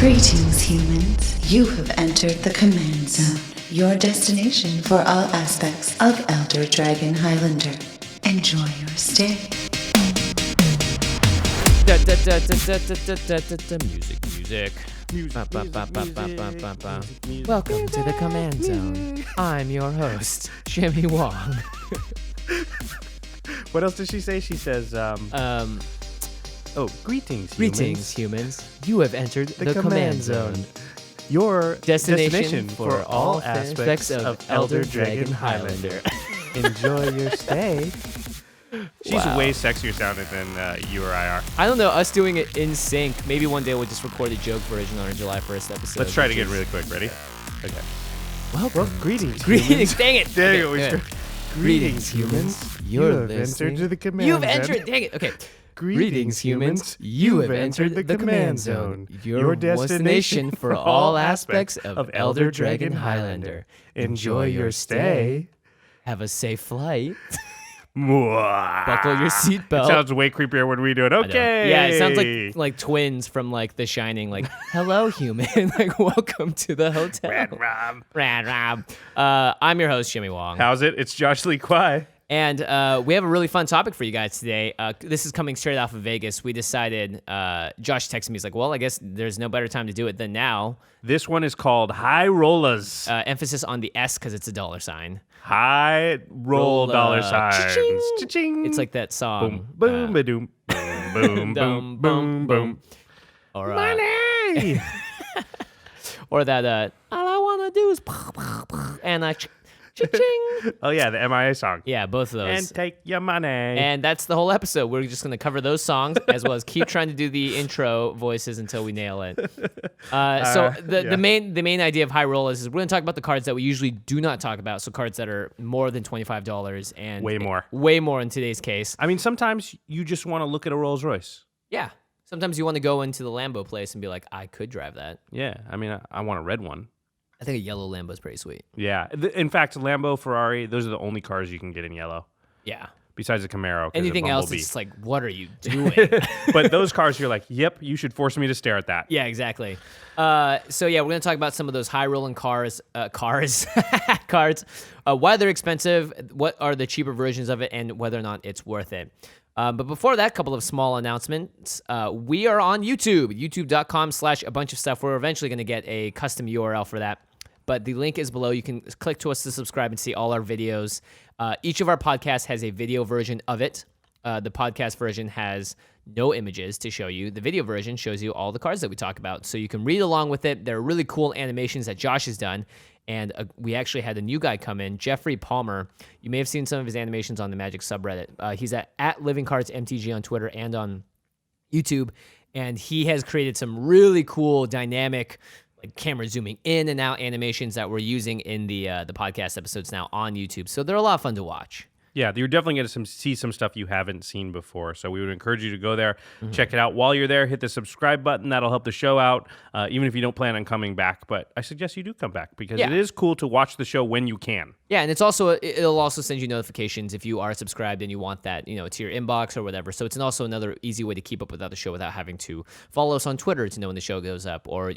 Greetings, humans. You have entered the Command Zone, your destination for all aspects of Elder Dragon Highlander. Enjoy your stay. Music. Welcome to the Command Zone. I'm your host, Jimmy Wong. What else does she say? She says, greetings, humans. You have entered the Command Zone. Your destination for all aspects of Elder Dragon Highlander. Enjoy your stay. She's way sexier sounding than you or I are. I don't know, us doing it in sync. Maybe one day we'll just record a joke version on our July 1st episode. Let's try it again really quick. Ready? Okay. Welcome. Greetings. Dang it. There you go. Greetings, humans. You've entered the Command You've Zone. entered. Dang it. Okay. Greetings, humans. You have entered the Command Zone, your destination for all aspects of Elder Dragon Highlander. Enjoy your stay. Have a safe flight. Buckle your seatbelt. It sounds way creepier when we do it. Okay. Yeah, it sounds like twins from like The Shining. Like, hello, human. Like, welcome to the hotel. Rad Rob. I'm your host, Jimmy Wong. How's it? It's Josh Lee Kwai. And we have a really fun topic for you guys today. This is coming straight off of Vegas. We decided, Josh texted me, he's like, well, I guess there's no better time to do it than now. This one is called High Rollaz. Emphasis on the S because it's a dollar sign. High roll dollar signs. Cha-ching. Cha-ching. It's like that song. Boom, boom, ba-doom. Boom, boom, boom, boom. Or, money! or that, all I want to do is and cha-ching. Oh, yeah, the MIA song. Yeah, both of those. And take your money. And that's the whole episode. We're just going to cover those songs as well as keep trying to do the intro voices until we nail it. The main idea of High Rollaz is we're going to talk about the cards that we usually do not talk about. So cards that are more than $25 and way more in today's case. I mean, sometimes you just want to look at a Rolls Royce. Yeah. Sometimes you want to go into the Lambo place and be like, I could drive that. Yeah. I mean, I want a red one. I think a yellow Lambo is pretty sweet. Yeah. In fact, Lambo, Ferrari, those are the only cars you can get in yellow. Yeah. Besides a Camaro. Anything else is like, what are you doing? But those cars, you're like, yep, you should force me to stare at that. Yeah, exactly. We're going to talk about some of those high-rolling cards, why they're expensive, what are the cheaper versions of it, and whether or not it's worth it. But before that, a couple of small announcements. We are on YouTube, youtube.com/a bunch of stuff. We're eventually going to get a custom URL for that. But the link is below. You can click to us to subscribe and see all our videos. Each of our podcasts has a video version of it. The podcast version has no images to show you. The video version shows you all the cards that we talk about. So you can read along with it. There are really cool animations that Josh has done. And we actually had a new guy come in, Geoffrey Palmer. You may have seen some of his animations on the Magic subreddit. He's at LivingCardsMTG on Twitter and on YouTube. And he has created some really cool dynamic like camera zooming in and out animations that we're using in the podcast episodes now on YouTube. So they're a lot of fun to watch. Yeah, you're definitely going to see some stuff you haven't seen before. So we would encourage you to go there, check it out. While you're there, hit the subscribe button. That'll help the show out, even if you don't plan on coming back. But I suggest you do come back because it is cool to watch the show when you can. Yeah, and it'll also send you notifications if you are subscribed and you want that, to your inbox or whatever. So it's also another easy way to keep up with the show without having to follow us on Twitter to know when the show goes up. Or,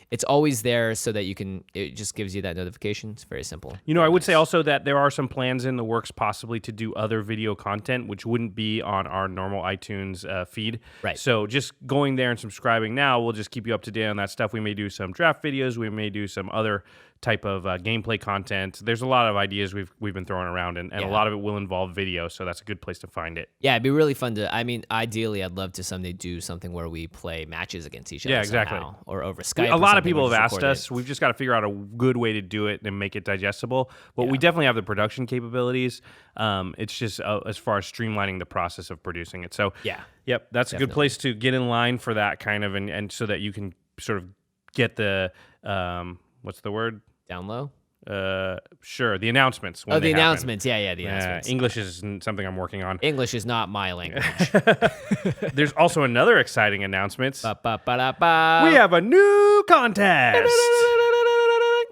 it's always there so that it just gives you that notification. It's very simple. I would say also that there are some plans in the works possibly to do other video content, which wouldn't be on our normal iTunes feed. Right. So just going there and subscribing now will just keep you up to date on that stuff. We may do some draft videos. We may do some other type of gameplay content. There's a lot of ideas we've been throwing around, and a lot of it will involve video, so that's a good place to find it. Yeah, it'd be really fun to, ideally, I'd love to someday do something where we play matches against each other somehow, or over Skype. A lot of people have asked us. We've just got to figure out a good way to do it and make it digestible, but we definitely have the production capabilities. It's just as far as streamlining the process of producing it. So, yep, that's definitely a good place to get in line for that kind of, and so that you can sort of get the, what's the word? Down low? Sure. The announcements. The announcements. Yeah, the announcements. English is something I'm working on. English is not my language. There's also another exciting announcement. We We have a new contest.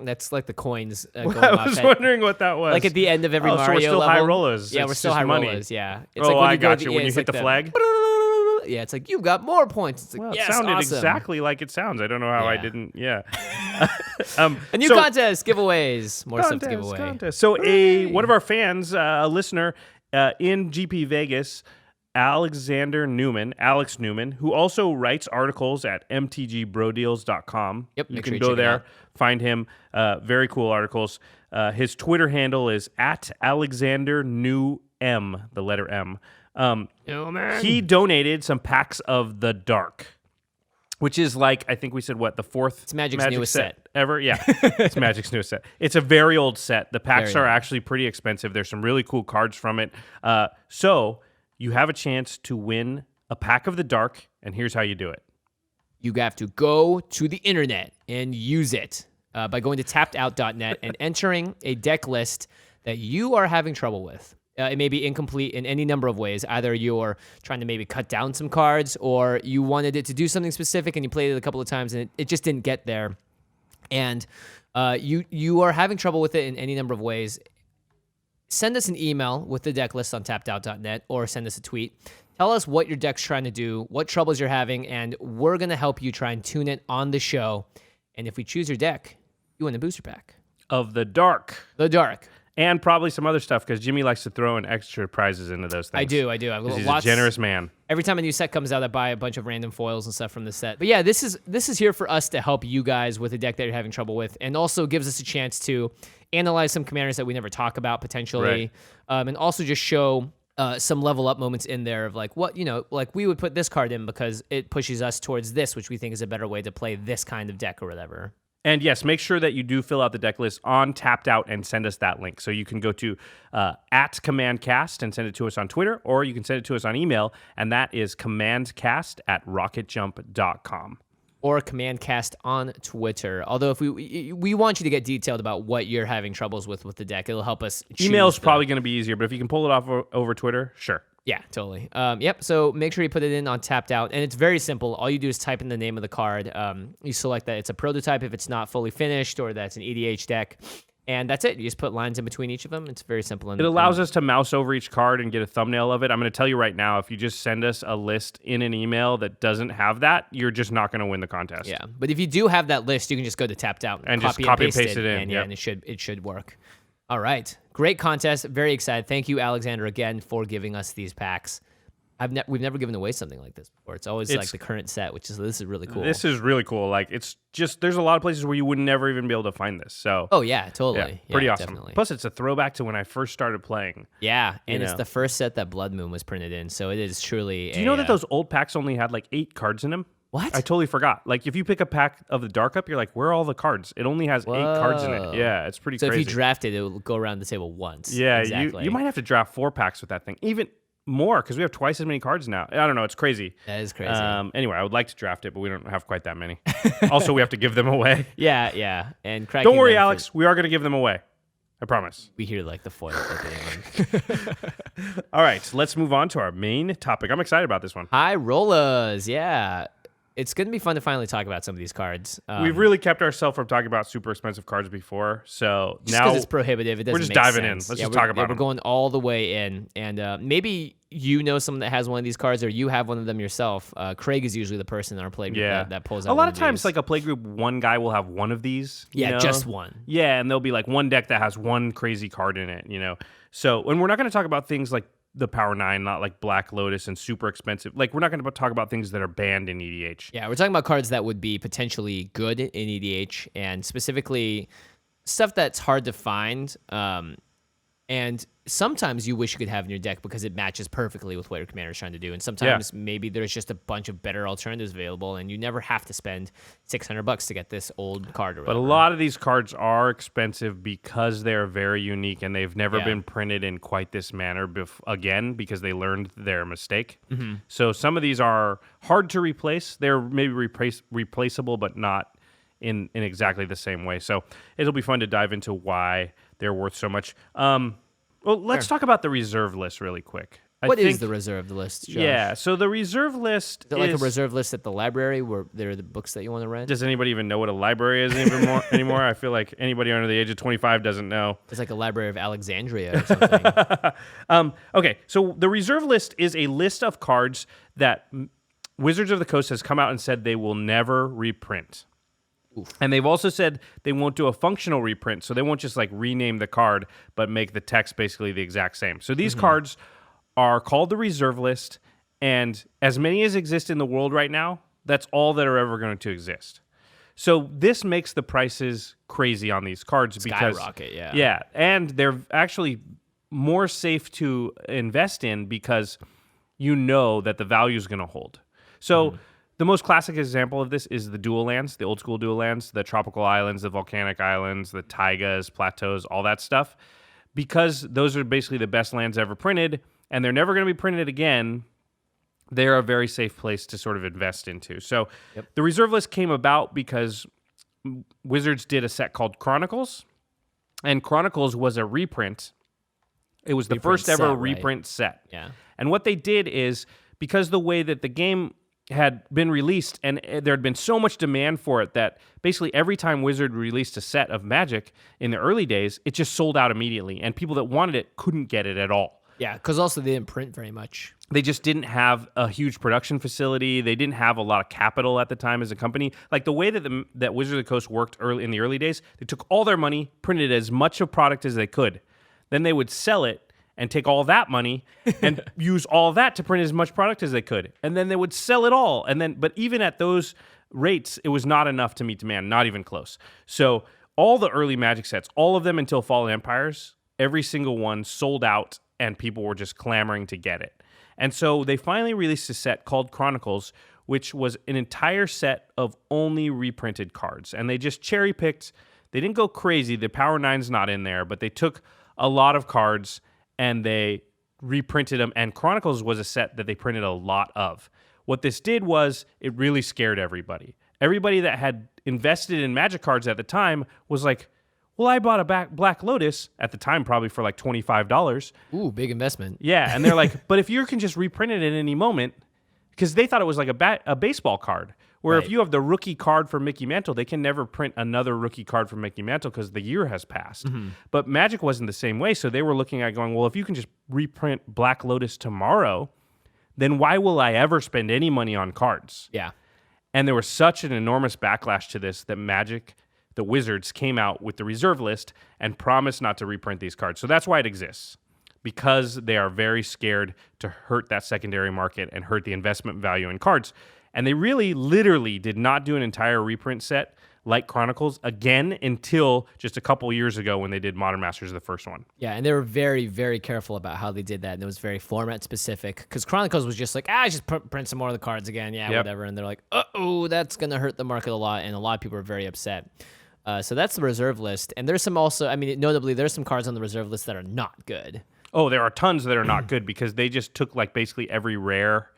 That's like the coins going off. I was wondering what that was. Like at the end of every Mario so we're still level. high rollers. Yeah, we're still high money. rollers. Yeah. It's like when I got you. When you hit the flag. Yeah, it's like, you've got more points. It's like, Well, it yes, sounded awesome. exactly like it sounds. I don't know how I didn't. Yeah. A new contest, giveaways, more stuff to give away. Contest. So one of our fans, a listener in GP Vegas, Alex Newman, who also writes articles at mtgbrodeals.com. Yep, you make can sure you go check it there, out. find him. Very cool articles. His Twitter handle is at Alexander New M, the letter M. He donated some packs of the Dark, which is like, I think we said, the fourth It's Magic's newest set ever? Yeah, it's Magic's newest set. It's a very old set. The packs Very are old. actually pretty expensive. There's some really cool cards from it. So you have a chance to win a pack of the Dark, and here's how you do it. You have to go to the internet and use it by going to tappedout.net and entering a deck list that you are having trouble with. It may be incomplete in any number of ways. Either you're trying to maybe cut down some cards, or you wanted it to do something specific and you played it a couple of times and it just didn't get there. And you are having trouble with it in any number of ways. Send us an email with the deck list on tappedout.net, or send us a tweet. Tell us what your deck's trying to do, what troubles you're having, and we're going to help you try and tune it on the show. And if we choose your deck, you win a booster pack Of the Dark. The Dark. And probably some other stuff, because Jimmy likes to throw in extra prizes into those things. I do. I've He's a generous man. Every time a new set comes out, I buy a bunch of random foils and stuff from the set. But yeah, this is here for us to help you guys with a deck that you're having trouble with, and also gives us a chance to analyze some commanders that we never talk about potentially, and also just show some level up moments in there of like what, like we would put this card in because it pushes us towards this, which we think is a better way to play this kind of deck or whatever. And yes, make sure that you do fill out the deck list on Tapped Out and send us that link. So you can go to at CommandCast and send it to us on Twitter, or you can send it to us on email, and that is commandcast@rocketjump.com. Or CommandCast on Twitter. Although if we want you to get detailed about what you're having troubles with the deck, it'll help us. Email is probably going to be easier, but if you can pull it off over Twitter, sure. Yeah, totally. Yep. So make sure you put it in on Tapped Out, and it's very simple. All you do is type in the name of the card. You select that it's a prototype if it's not fully finished, or that's an EDH deck, and that's it. You just put lines in between each of them. It's very simple. It allows us to mouse over each card and get a thumbnail of it. I'm going to tell you right now, if you just send us a list in an email that doesn't have that, you're just not going to win the contest. Yeah, but if you do have that list, you can just go to Tapped Out and copy and paste it in. And yeah, and it should work. All right. Great contest. Very excited. Thank you, Alexander, again, for giving us these packs. We've never given away something like this before. It's always like the current set, this is really cool. This is really cool. Like, it's just, there's a lot of places where you would never even be able to find this. So. Oh yeah, totally. Yeah, pretty awesome. Definitely. Plus, it's a throwback to when I first started playing. Yeah, and it's the first set that Blood Moon was printed in, so it is truly. Do you know that those old packs only had like 8 cards in them? What? I totally forgot. Like, if you pick a pack of the Dark Up, you're like, where are all the cards? It only has 8 cards in it. Yeah, it's pretty crazy. So if you draft it, it will go around the table once. Yeah, exactly. you might have to draft 4 packs with that thing. Even more, because we have twice as many cards now. I don't know. It's crazy. That is crazy. Anyway, I would like to draft it, but we don't have quite that many. Also, we have to give them away. Yeah. And don't worry, Alex. We are going to give them away. I promise. We hear like the foil flipping. All right, let's move on to our main topic. I'm excited about this one. Hi, Rollas. Yeah. It's going to be fun to finally talk about some of these cards. We've really kept ourselves from talking about super expensive cards before, so just now because it's prohibitive, it doesn't we're just make diving sense. in. Let's just talk about We're them. going all the way in, and maybe you know someone that has one of these cards, or you have one of them yourself. Craig is usually the person in our play group that pulls out. A lot one of times, these. like a play group, one guy will have one of these. Yeah, just one. Yeah, and there'll be like one deck that has one crazy card in it. So, and we're not going to talk about things like the Power 9, not like Black Lotus and super expensive. Like, we're not going to talk about things that are banned in EDH. Yeah, we're talking about cards that would be potentially good in EDH, and specifically stuff that's hard to find. And sometimes you wish you could have in your deck because it matches perfectly with what your commander is trying to do. And sometimes maybe there's just a bunch of better alternatives available, and you never have to spend $600 to get this old card. Or but a lot of these cards are expensive because they're very unique, and they've never been printed in quite this manner again because they learned their mistake. Mm-hmm. So some of these are hard to replace. They're maybe replaceable, but not in exactly the same way. So it'll be fun to dive into why they're worth so much. Well, let's talk about the reserve list really quick. What is the reserved list, Josh? Yeah, so the reserve list is it like a reserve list at the library where there are the books that you want to rent? Does anybody even know what a library is anymore? I feel like anybody under the age of 25 doesn't know. It's like a Library of Alexandria or something. Okay, so the reserve list is a list of cards that Wizards of the Coast has come out and said they will never reprint. Oof. And they've also said they won't do a functional reprint, so they won't just like rename the card, but make the text basically the exact same. So these cards are called the reserve list, and as many as exist in the world right now, that's all that are ever going to exist. So this makes the prices crazy on these cards because skyrocket, yeah, and they're actually more safe to invest in because you know that the value is going to hold. So the most classic example of this is the dual lands, the old school dual lands, the tropical islands, the volcanic islands, the taigas, plateaus, all that stuff. Because those are basically the best lands ever printed, and they're never going to be printed again, they're a very safe place to sort of invest into. So the reserve list came about because Wizards did a set called Chronicles, and Chronicles was a reprint. It was the first ever reprint set. Yeah. And what they did is, because the way that the game had been released and there had been so much demand for it that basically every time Wizard released a set of Magic in the early days, it just sold out immediately, and people that wanted it couldn't get it at all. Yeah, because also they didn't print very much. They just didn't have a huge production facility. They didn't have a lot of capital at the time as a company. Like the way that that Wizards of the Coast worked in the early days, they took all their money, printed as much of product as they could. Then they would sell it and take all that money and use all that to print as much product as they could. And then they would sell it all. But even at those rates, it was not enough to meet demand, not even close. So all the early Magic sets, all of them until Fallen Empires, every single one sold out and people were just clamoring to get it. And so they finally released a set called Chronicles, which was an entire set of only reprinted cards. And they just cherry-picked. They didn't go crazy. The Power 9's not in there, but they took a lot of cards and they reprinted them, and Chronicles was a set that they printed a lot of. What this did was it really scared everybody. Everybody that had invested in Magic cards at the time was like, well, I bought a Black Lotus at the time probably for like $25. Ooh, big investment. Yeah, and they're like, but if you can just reprint it at any moment, because they thought it was like a baseball card, where if you have the rookie card for Mickey Mantle, they can never print another rookie card for Mickey Mantle because the year has passed. But Magic wasn't the same way, so they were looking at going, well, if you can just reprint Black Lotus tomorrow, then why will I ever spend any money on cards? Yeah. And there was such an enormous backlash to this that Magic, the Wizards, came out with the reserve list and promised not to reprint these cards. So that's why it exists, because they are very scared to hurt that secondary market and hurt the investment value in cards. And they really, literally did not do an entire reprint set like Chronicles again until just a couple years ago when they did Modern Masters, the first one. Yeah, and they were very, very careful about how they did that, and it was very format specific, because Chronicles was just like, just print some more of the cards again, whatever, and they're like, uh-oh, that's going to hurt the market a lot, and a lot of people are very upset. So that's the reserve list, and there's some also, notably, there's some cards on the reserve list that are not good. Oh, there are tons that are not good because they just took like basically every rare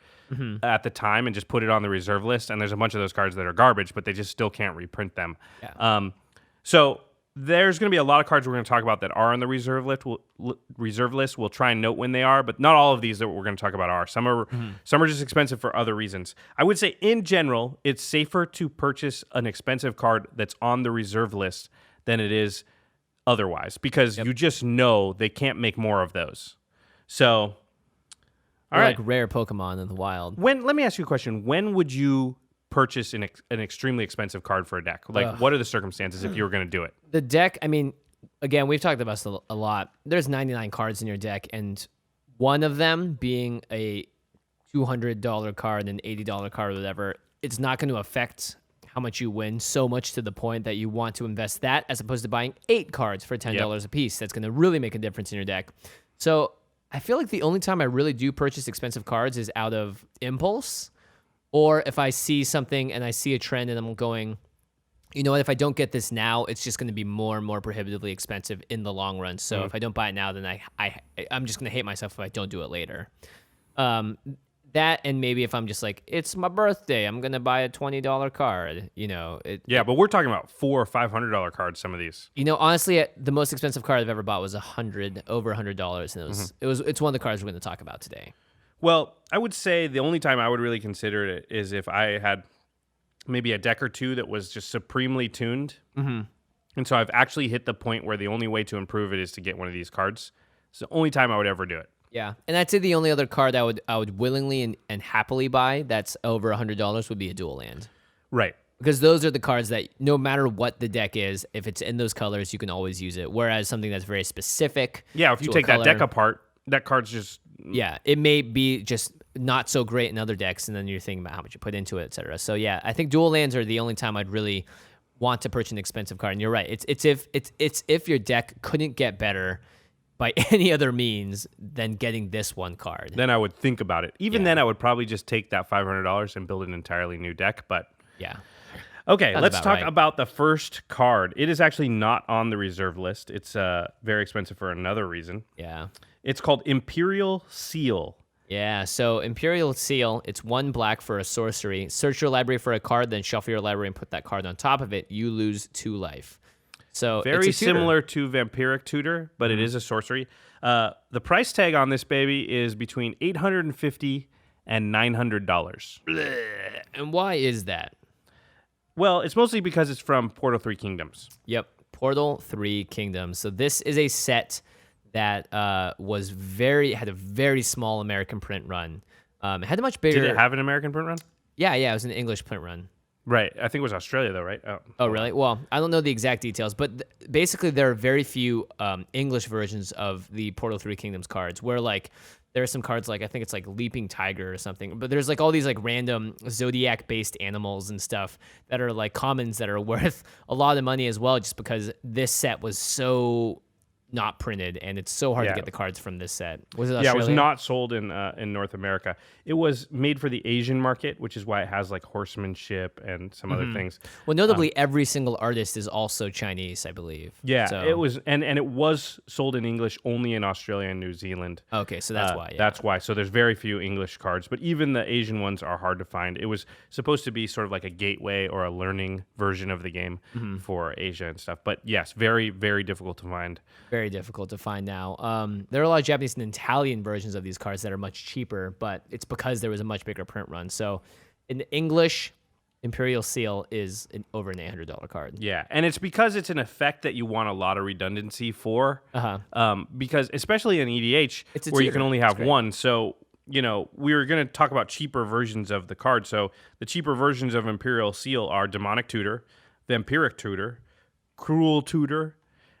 at the time and just put it on the reserve list, and there's a bunch of those cards that are garbage, but they just still can't reprint them. Yeah. So there's going to be a lot of cards we're going to talk about that are on the reserve list. We'll try and note when they are, but not all of these that we're going to talk about are. Some are just expensive for other reasons. I would say in general, it's safer to purchase an expensive card that's on the reserve list than it is otherwise, because you just know they can't make more of those. So all right. Like rare Pokemon in the wild. Let me ask you a question. When would you purchase an extremely expensive card for a deck? Like, what are the circumstances if you were going to do it? The deck, again, we've talked about this a lot. There's 99 cards in your deck, and one of them being a $200 card and an $80 card or whatever, it's not going to affect how much you win so much to the point that you want to invest that as opposed to buying 8 cards for $10 a piece. That's going to really make a difference in your deck. So I feel like the only time I really do purchase expensive cards is out of impulse, or if I see something and I see a trend and I'm going, you know what, if I don't get this now, it's just going to be more and more prohibitively expensive in the long run. So if I don't buy it now, then I'm just going to hate myself if I don't do it later. That, and maybe if I'm just like, it's my birthday, I'm gonna buy a $20 card. But we're talking about $400 or $500 cards. Some of these. Honestly, the most expensive card I've ever bought was over $100, and it's one of the cards we're going to talk about today. Well, I would say the only time I would really consider it is if I had maybe a deck or two that was just supremely tuned, and so I've actually hit the point where the only way to improve it is to get one of these cards. It's the only time I would ever do it. Yeah, and I'd say the only other card I would willingly and happily buy that's over $100 would be a dual land. Right. Because those are the cards that no matter what the deck is, if it's in those colors, you can always use it. Whereas something that's very specific. Yeah, if you take that deck apart, that card's just... Yeah, it may be just not so great in other decks, and then you're thinking about how much you put into it, et cetera. So yeah, I think dual lands are the only time I'd really want to purchase an expensive card. And you're right. It's if your deck couldn't get better by any other means than getting this one card. Then I would think about it. Even then, I would probably just take that $500 and build an entirely new deck. But yeah. Okay, let's talk about the first card. It is actually not on the reserve list. It's very expensive for another reason. Yeah. It's called Imperial Seal. Yeah, so Imperial Seal, it's 1 black for a sorcery. Search your library for a card, then shuffle your library and put that card on top of it. You lose 2 life. So very similar to Vampiric Tutor, but it is a sorcery. The price tag on this baby is between $850 and $900. And why is that? Well, it's mostly because it's from Portal 3 Kingdoms. Yep, Portal 3 Kingdoms. So this is a set that had a very small American print run. It had a much bigger... Did it have an American print run? Yeah, it was an English print run. Right. I think it was Australia, though, right? Oh, really? Well, I don't know the exact details, but basically there are very few English versions of the Portal 3 Kingdoms cards where, like, there are some cards like, I think it's like Leaping Tiger or something, but there's like all these like random Zodiac-based animals and stuff that are like commons that are worth a lot of money as well, just because this set was so not printed, and it's so hard to get the cards from this set. Was it Australia? Yeah, it was not sold in North America. It was made for the Asian market, which is why it has like horsemanship and some other things. Well, notably, every single artist is also Chinese, I believe. Yeah, so. it was, and it was sold in English only in Australia and New Zealand. Okay, so that's why. Yeah. That's why. So there's very few English cards, but even the Asian ones are hard to find. It was supposed to be sort of like a gateway or a learning version of the game for Asia and stuff. But yes, very, very difficult to find. Very difficult to find now. There are a lot of Japanese and Italian versions of these cards that are much cheaper, but it's because there was a much bigger print run. So in English, Imperial Seal is over an $800 card. Yeah, and it's because it's an effect that you want a lot of redundancy for. Because especially in EDH, where you can only have one. So, we were going to talk about cheaper versions of the card. So the cheaper versions of Imperial Seal are Demonic Tutor, Vampiric Tutor, Cruel Tutor,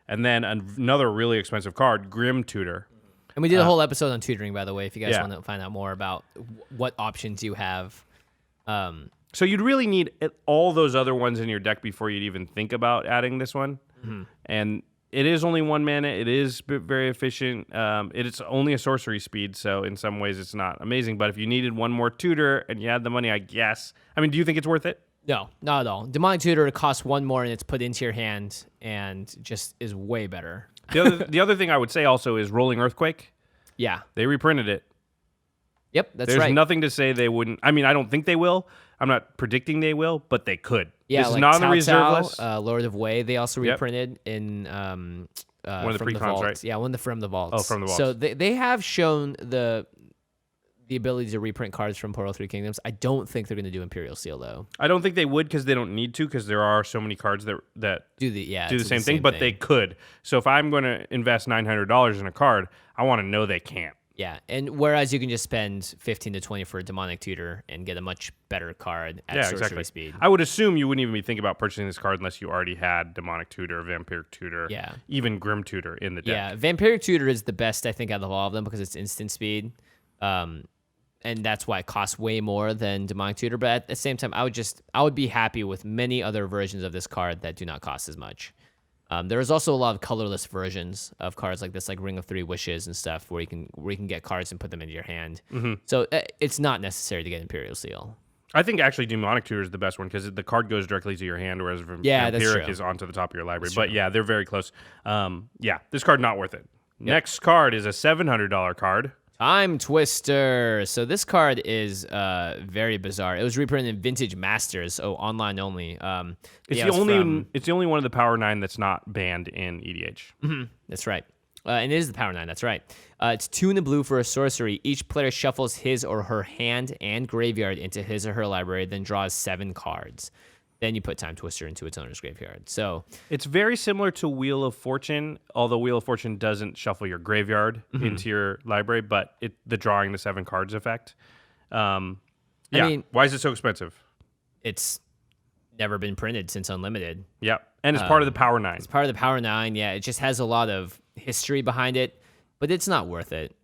and then another really expensive card, Grim Tutor. And we did a whole episode on tutoring, by the way, if you guys want to find out more about what options you have. So you'd really need all those other ones in your deck before you'd even think about adding this one. And it is only 1 mana. It is very efficient. It's only a sorcery speed, so in some ways it's not amazing. But if you needed one more tutor and you had the money, I guess. I mean, do you think it's worth it? No, not at all. Demonic Tutor costs 1 more and it's put into your hand and just is way better. The other thing I would say also is Rolling Earthquake. Yeah. They reprinted it. Yep, that's There's right. There's nothing to say they wouldn't. I mean, I don't think they will. I'm not predicting they will, but they could. Yeah, this like is not on the Cao reserve Cao, list. Lord of Way, they also reprinted in one of the From precons, Vault. right? Yeah, one of the From the Vaults. Oh, From the Vaults. So they have shown the ability to reprint cards from Portal 3 Kingdoms. I don't think they're going to do Imperial Seal, though. I don't think they would because they don't need to, because there are so many cards that do the same thing, but they could. So if I'm going to invest $900 in a card, I want to know they can't. Yeah, and whereas you can just spend 15 to 20 for a Demonic Tutor and get a much better card at sorcery speed. I would assume you wouldn't even be thinking about purchasing this card unless you already had Demonic Tutor, Vampiric Tutor, even Grim Tutor in the deck. Yeah, Vampiric Tutor is the best, I think, out of all of them because it's instant speed. And that's why it costs way more than Demonic Tutor. But at the same time, I would be happy with many other versions of this card that do not cost as much. There is also a lot of colorless versions of cards like this, like Ring of 3 Wishes and stuff, where you can get cards and put them into your hand. So it's not necessary to get Imperial Seal. I think actually Demonic Tutor is the best one because the card goes directly to your hand, whereas Vampiric is onto the top of your library. But yeah, they're very close. This card not worth it. Yep. Next card is a $700 card. Timetwister. So this card is very bizarre. It was reprinted in Vintage Masters, so online only. It's the only one of the Power 9 that's not banned in EDH. Mm-hmm. That's right. And it is the Power 9, that's right. It's 2 and a blue for a sorcery. Each player shuffles his or her hand and graveyard into his or her library, then draws 7 cards. Then you put Timetwister into its owner's graveyard. So it's very similar to Wheel of Fortune, although Wheel of Fortune doesn't shuffle your graveyard into your library, but the drawing the 7 cards effect. I mean, why is it so expensive? It's never been printed since Unlimited. Yep, and it's part of the Power 9. It's part of the Power 9, yeah. It just has a lot of history behind it, but it's not worth it.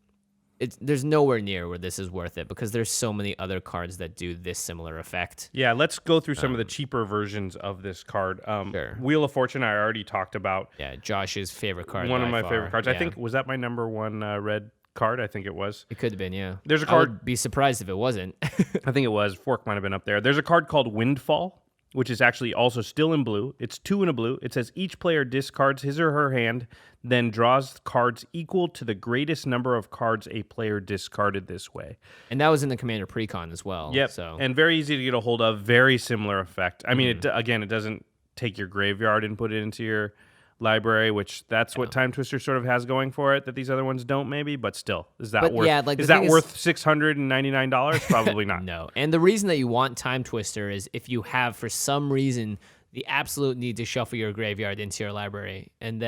There's nowhere near where this is worth it because there's so many other cards that do this similar effect. Yeah, let's go through some of the cheaper versions of this card. Sure. Wheel of Fortune, I already talked about. Yeah, Josh's favorite card. One of my favorite cards. Yeah. I think, was that my number 1 red card? I think it was. It could have been, yeah. There's a card. I would be surprised if it wasn't. I think it was. Fork might have been up there. There's a card called Windfall, which is actually also still in blue. It's 2 and a blue. It says each player discards his or her hand, then draws cards equal to the greatest number of cards a player discarded this way. And that was in the Commander Precon as well. Yep. So. And very easy to get a hold of. Very similar effect. I mean, it doesn't take your graveyard and put it into your library, which that's what Timetwister sort of has going for it that these other ones don't, maybe. But still, is that worth $699? Probably not. No. And the reason that you want Timetwister is if you have, for some reason, the absolute need to shuffle your graveyard into your library and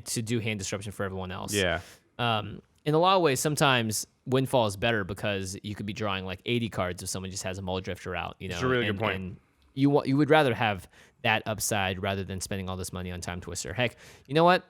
to do hand disruption for everyone else. Yeah. In a lot of ways, sometimes Windfall is better because you could be drawing like 80 cards if someone just has a Muldrifter out. You know, it's a really good point. And you would rather have that upside rather than spending all this money on Timetwister. Heck, you know what?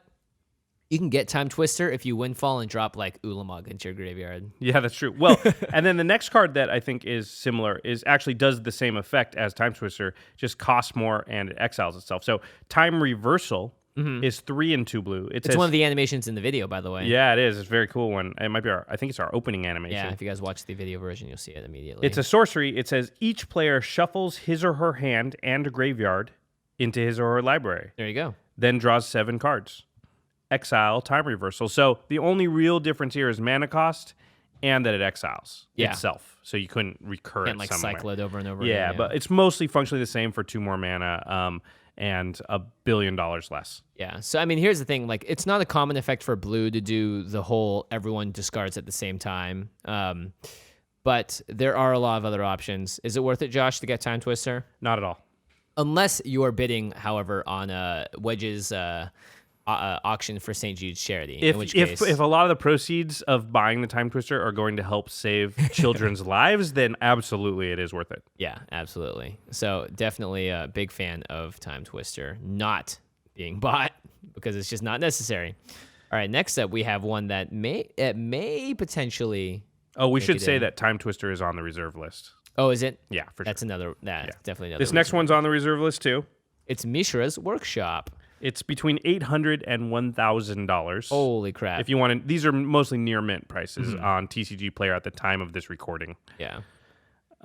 You can get Timetwister if you Windfall and drop like Ulamog into your graveyard. Yeah, that's true. Well, and then the next card that I think is similar actually does the same effect as Timetwister, just costs more and it exiles itself. So Time Reversal is 3 and 2 blue. It's one of the animations in the video, by the way. Yeah, it is. It's a very cool one. It might be I think it's our opening animation. Yeah, if you guys watch the video version, you'll see it immediately. It's a sorcery. It says each player shuffles his or her hand and graveyard into his or her library. There you go. Then draws 7 cards. Exile, Time Reversal. So the only real difference here is mana cost and that it exiles itself. So you couldn't recur it somewhere. Cycle it over and over again. Yeah, but it's mostly functionally the same for 2 more mana and $1 billion less. Yeah. So, I mean, here's the thing. Like, it's not a common effect for blue to do the whole everyone discards at the same time. But there are a lot of other options. Is it worth it, Josh, to get Timetwister? Not at all. Unless you are bidding, however, on Wedge's auction for St. Jude's Charity. If a lot of the proceeds of buying the Timetwister are going to help save children's lives, then absolutely it is worth it. Yeah, absolutely. So definitely a big fan of Timetwister not being bought because it's just not necessary. All right, next up we have one that may potentially. Oh, we should say that Timetwister is on the reserve list. Oh, is it? Yeah, for sure. That's definitely another. This next one's on the reserve list too. It's Mishra's Workshop. It's between $800 and $1,000. Holy crap! If you want to, these are mostly near mint prices on TCG Player at the time of this recording. Yeah.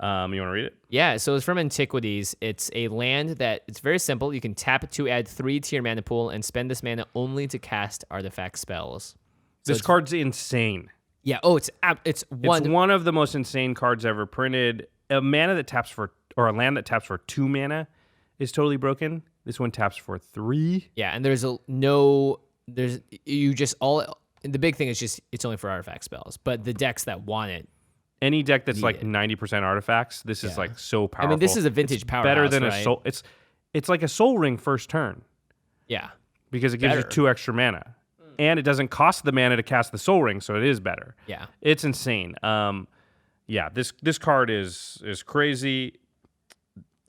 You want to read it? Yeah. So it's from Antiquities. It's a land that it's very simple. You can tap it to add 3 to your mana pool and spend this mana only to cast artifact spells. So this card's insane. Yeah. Oh, it's one of the most insane cards ever printed. A land that taps for 2 mana is totally broken. This one taps for 3. Yeah, and the big thing is just it's only for artifact spells. But the decks that want it, any deck that's like 90% artifacts, this is like so powerful. I mean, this is a vintage powerhouse. Better than right? a soul. It's like a Soul Ring first turn. Yeah, because it gives you 2 extra mana, and it doesn't cost the mana to cast the Soul Ring, so it is better. Yeah, it's insane. Yeah, this card is crazy.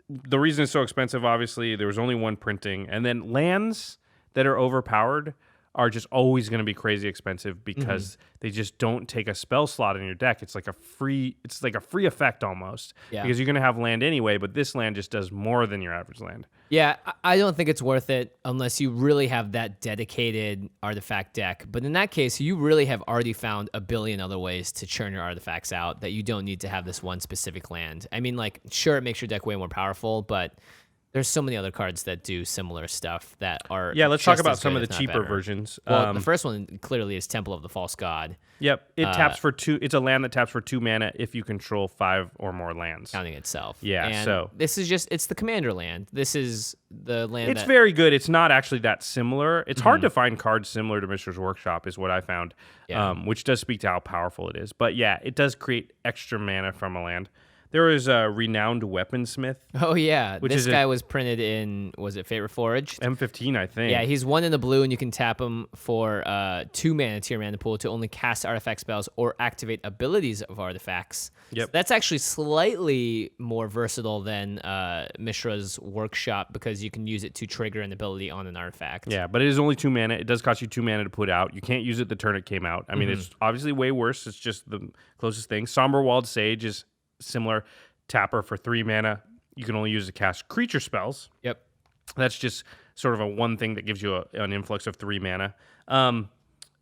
The reason it's so expensive, obviously, there was only one printing. And then lands that are overpowered are just always going to be crazy expensive because they just don't take a spell slot in your deck. It's like a free effect almost. Yeah. Because you're going to have land anyway, but this land just does more than your average land. Yeah, I don't think it's worth it unless you really have that dedicated artifact deck. But in that case, you really have already found a billion other ways to churn your artifacts out that you don't need to have this one specific land. I mean, like, sure, it makes your deck way more powerful, but There's so many other cards that do similar stuff that are let's talk just about as some good, of the if not cheaper better. versions. Well, the first one clearly is Temple of the False God. Yep, it taps for 2. It's a land that taps for 2 mana if you control 5 or more lands. Counting itself. Yeah, and so this is it's the commander land. This is the land It's very good. It's not actually that similar. It's hard to find cards similar to Mishra's Workshop is what I found, which does speak to how powerful it is. But yeah, it does create extra mana from a land. There is a Renowned Weaponsmith. Oh, yeah. This guy was printed in, was it Fate Reforged? M15, I think. Yeah, he's 1 in the blue, and you can tap him for 2 mana to your mana pool to only cast artifact spells or activate abilities of artifacts. Yep. So that's actually slightly more versatile than Mishra's Workshop because you can use it to trigger an ability on an artifact. Yeah, but it is only 2 mana. It does cost you 2 mana to put out. You can't use it the turn it came out. I mean, it's obviously way worse. It's just the closest thing. Somberwald Sage is similar. Tapper for 3 mana. You can only use it to cast creature spells. Yep. That's just sort of a one thing that gives you an influx of 3 mana.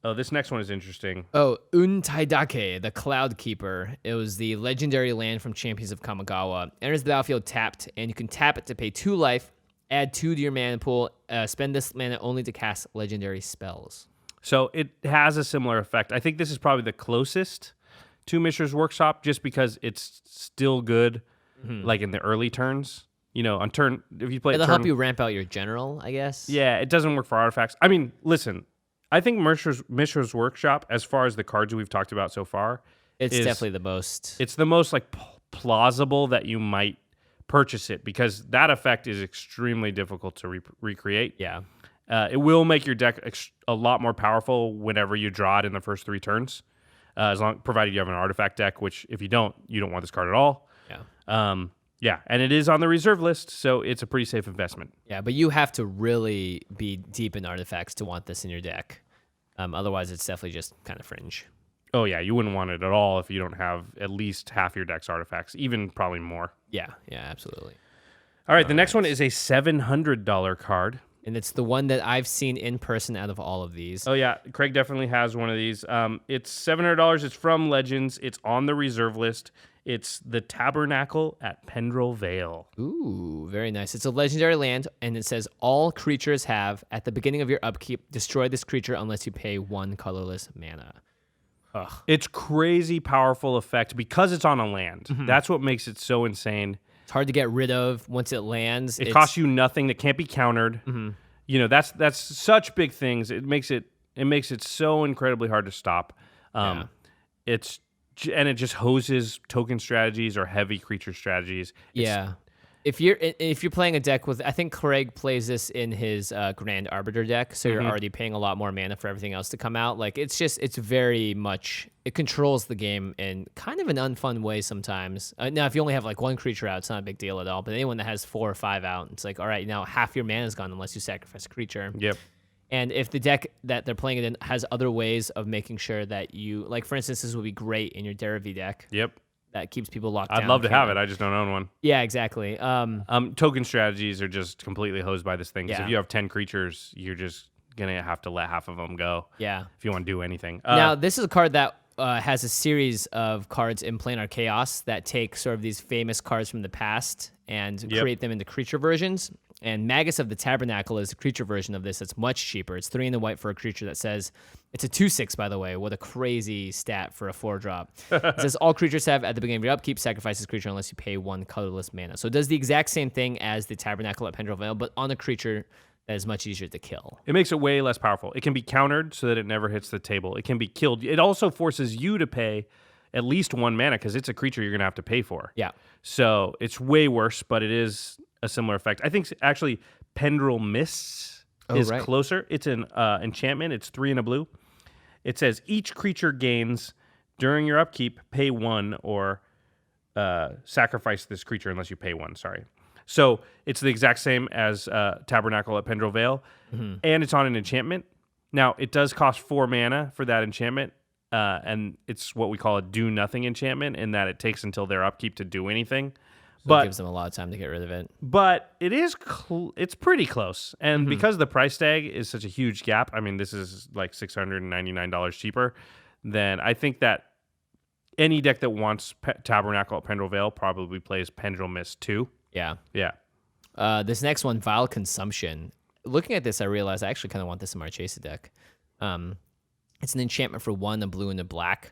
This next one is interesting. Oh, Untaidake, the Cloud Keeper. It was the legendary land from Champions of Kamigawa. Enters the battlefield tapped, and you can tap it to pay 2 life, add 2 to your mana pool, spend this mana only to cast legendary spells. So it has a similar effect. I think this is probably the closest to Mishra's Workshop just because it's still good, like in the early turns. You know, on turn, if you play It'll turn, help you ramp out your general, I guess. Yeah, it doesn't work for artifacts. I mean, listen, I think Mishra's Workshop, as far as the cards we've talked about so far, It's definitely the most. It's the most like plausible that you might purchase it because that effect is extremely difficult to recreate. Yeah. It will make your deck a lot more powerful whenever you draw it in the first 3 turns. Provided you have an artifact deck, which if you don't want this card at all. Yeah. And it is on the reserve list, so it's a pretty safe investment. Yeah, but you have to really be deep in artifacts to want this in your deck. Otherwise, it's definitely just kind of fringe. Oh, yeah, you wouldn't want it at all if you don't have at least half your deck's artifacts, even probably more. Yeah, absolutely. All right, the next one is a $700 card. And it's the one that I've seen in person out of all of these. Oh, yeah. Craig definitely has one of these. It's $700. It's from Legends. It's on the reserve list. It's the Tabernacle at Pendrell Vale. Ooh, very nice. It's a legendary land, and it says all creatures have, at the beginning of your upkeep, destroy this creature unless you pay 1 colorless mana. Ugh. It's crazy powerful effect because it's on a land. That's what makes it so insane. It's hard to get rid of once it lands. It costs you nothing. That can't be countered. You know, that's such big things. It makes it so incredibly hard to stop. It just hoses token strategies or heavy creature strategies. If you're playing a deck with, I think Craig plays this in his Grand Arbiter deck, so you're already paying a lot more mana for everything else to come out. Like it's very much, it controls the game in kind of an unfun way sometimes. Now, if you only have like 1 creature out, it's not a big deal at all. But anyone that has 4 or 5 out, it's like, all right, now half your mana is gone unless you sacrifice a creature. Yep. And if the deck that they're playing it in has other ways of making sure that you, like for instance, this would be great in your Derivi deck. Yep. That keeps people locked down. I'd love to have it. I just don't own one. Yeah, exactly. Token strategies are just completely hosed by this thing. Because Yeah. if you have 10 creatures, you're just going to have to let half of them go. Yeah. If you want to do anything. Now, this is a card that has a series of cards in Planar Chaos that take sort of these famous cards from the past and create them into creature versions. And Magus of the Tabernacle is a creature version of this that's much cheaper. It's 3 in the white for a creature that says, it's a 2/6, by the way. What a crazy stat for a 4-drop. It says, all creatures have, at the beginning of your upkeep, sacrifice this creature unless you pay 1 colorless mana. So it does the exact same thing as the Tabernacle at Pendrell Vale, but on a creature that is much easier to kill. It makes it way less powerful. It can be countered so that it never hits the table. It can be killed. It also forces you to pay at least 1 mana because it's a creature you're going to have to pay for. Yeah. So it's way worse, but it is a similar effect. I think actually Pendrell Mists is closer. It's an enchantment. It's 3 in a blue. It says each creature gains during your upkeep, pay 1 or sacrifice this creature unless you pay 1. Sorry. So it's the exact same as Tabernacle at Pendrell Vale, and it's on an enchantment. Now, it does cost 4 mana for that enchantment, and it's what we call a do-nothing enchantment in that it takes until their upkeep to do anything. So it gives them a lot of time to get rid of it. But it is it's pretty close. And because the price tag is such a huge gap, I mean, this is like $699 cheaper, then I think that any deck that wants Tabernacle at Pendrell Vale probably plays Pendrell Mist too. Yeah. Yeah. This next one, Vile Consumption. Looking at this, I realized I actually kind of want this in my Chaser deck. It's an enchantment for 1, a blue, and a black.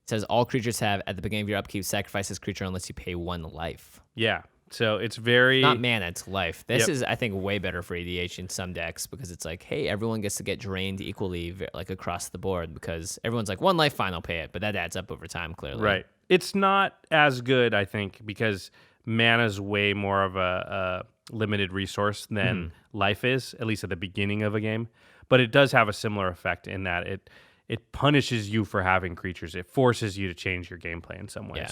It says all creatures have, at the beginning of your upkeep, sacrifice this creature unless you pay 1 life. Yeah. So it's very... Not mana, it's life. This is, I think, way better for EDH in some decks because it's like, hey, everyone gets to get drained equally like across the board because everyone's like, 1 life, fine, I'll pay it. But that adds up over time, clearly. Right. It's not as good, I think, because mana's way more of a limited resource than life is, at least at the beginning of a game. But it does have a similar effect in that it punishes you for having creatures. It forces you to change your gameplay in some way.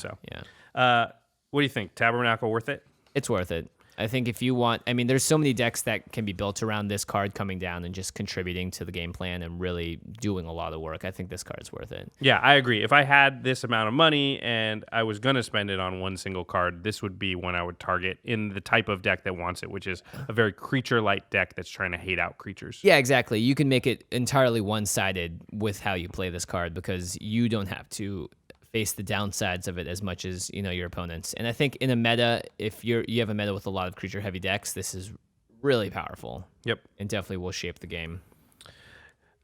What do you think? Tabernacle worth it? It's worth it. I think if you want, I mean, there's so many decks that can be built around this card coming down and just contributing to the game plan and really doing a lot of work. I think this card's worth it. Yeah, I agree. If I had this amount of money and I was going to spend it on one single card, this would be one I would target in the type of deck that wants it, which is a very creature-light deck that's trying to hate out creatures. Yeah, exactly. You can make it entirely one-sided with how you play this card because you don't have to face the downsides of it as much as your opponents. And I think in a meta, if you have a meta with a lot of creature heavy decks, this is really powerful. Yep. And definitely will shape the game.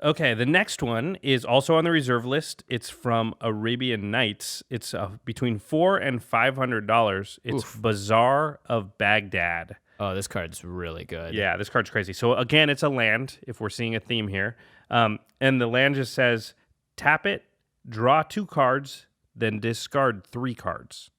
Okay, the next one is also on the reserve list. It's from Arabian Nights. It's between $400 and $500. It's Bazaar of Baghdad. Oh, this card's really good. Yeah, this card's crazy. So again, it's a land, if we're seeing a theme here. And the land just says, tap it, draw 2 cards, then discard 3 cards.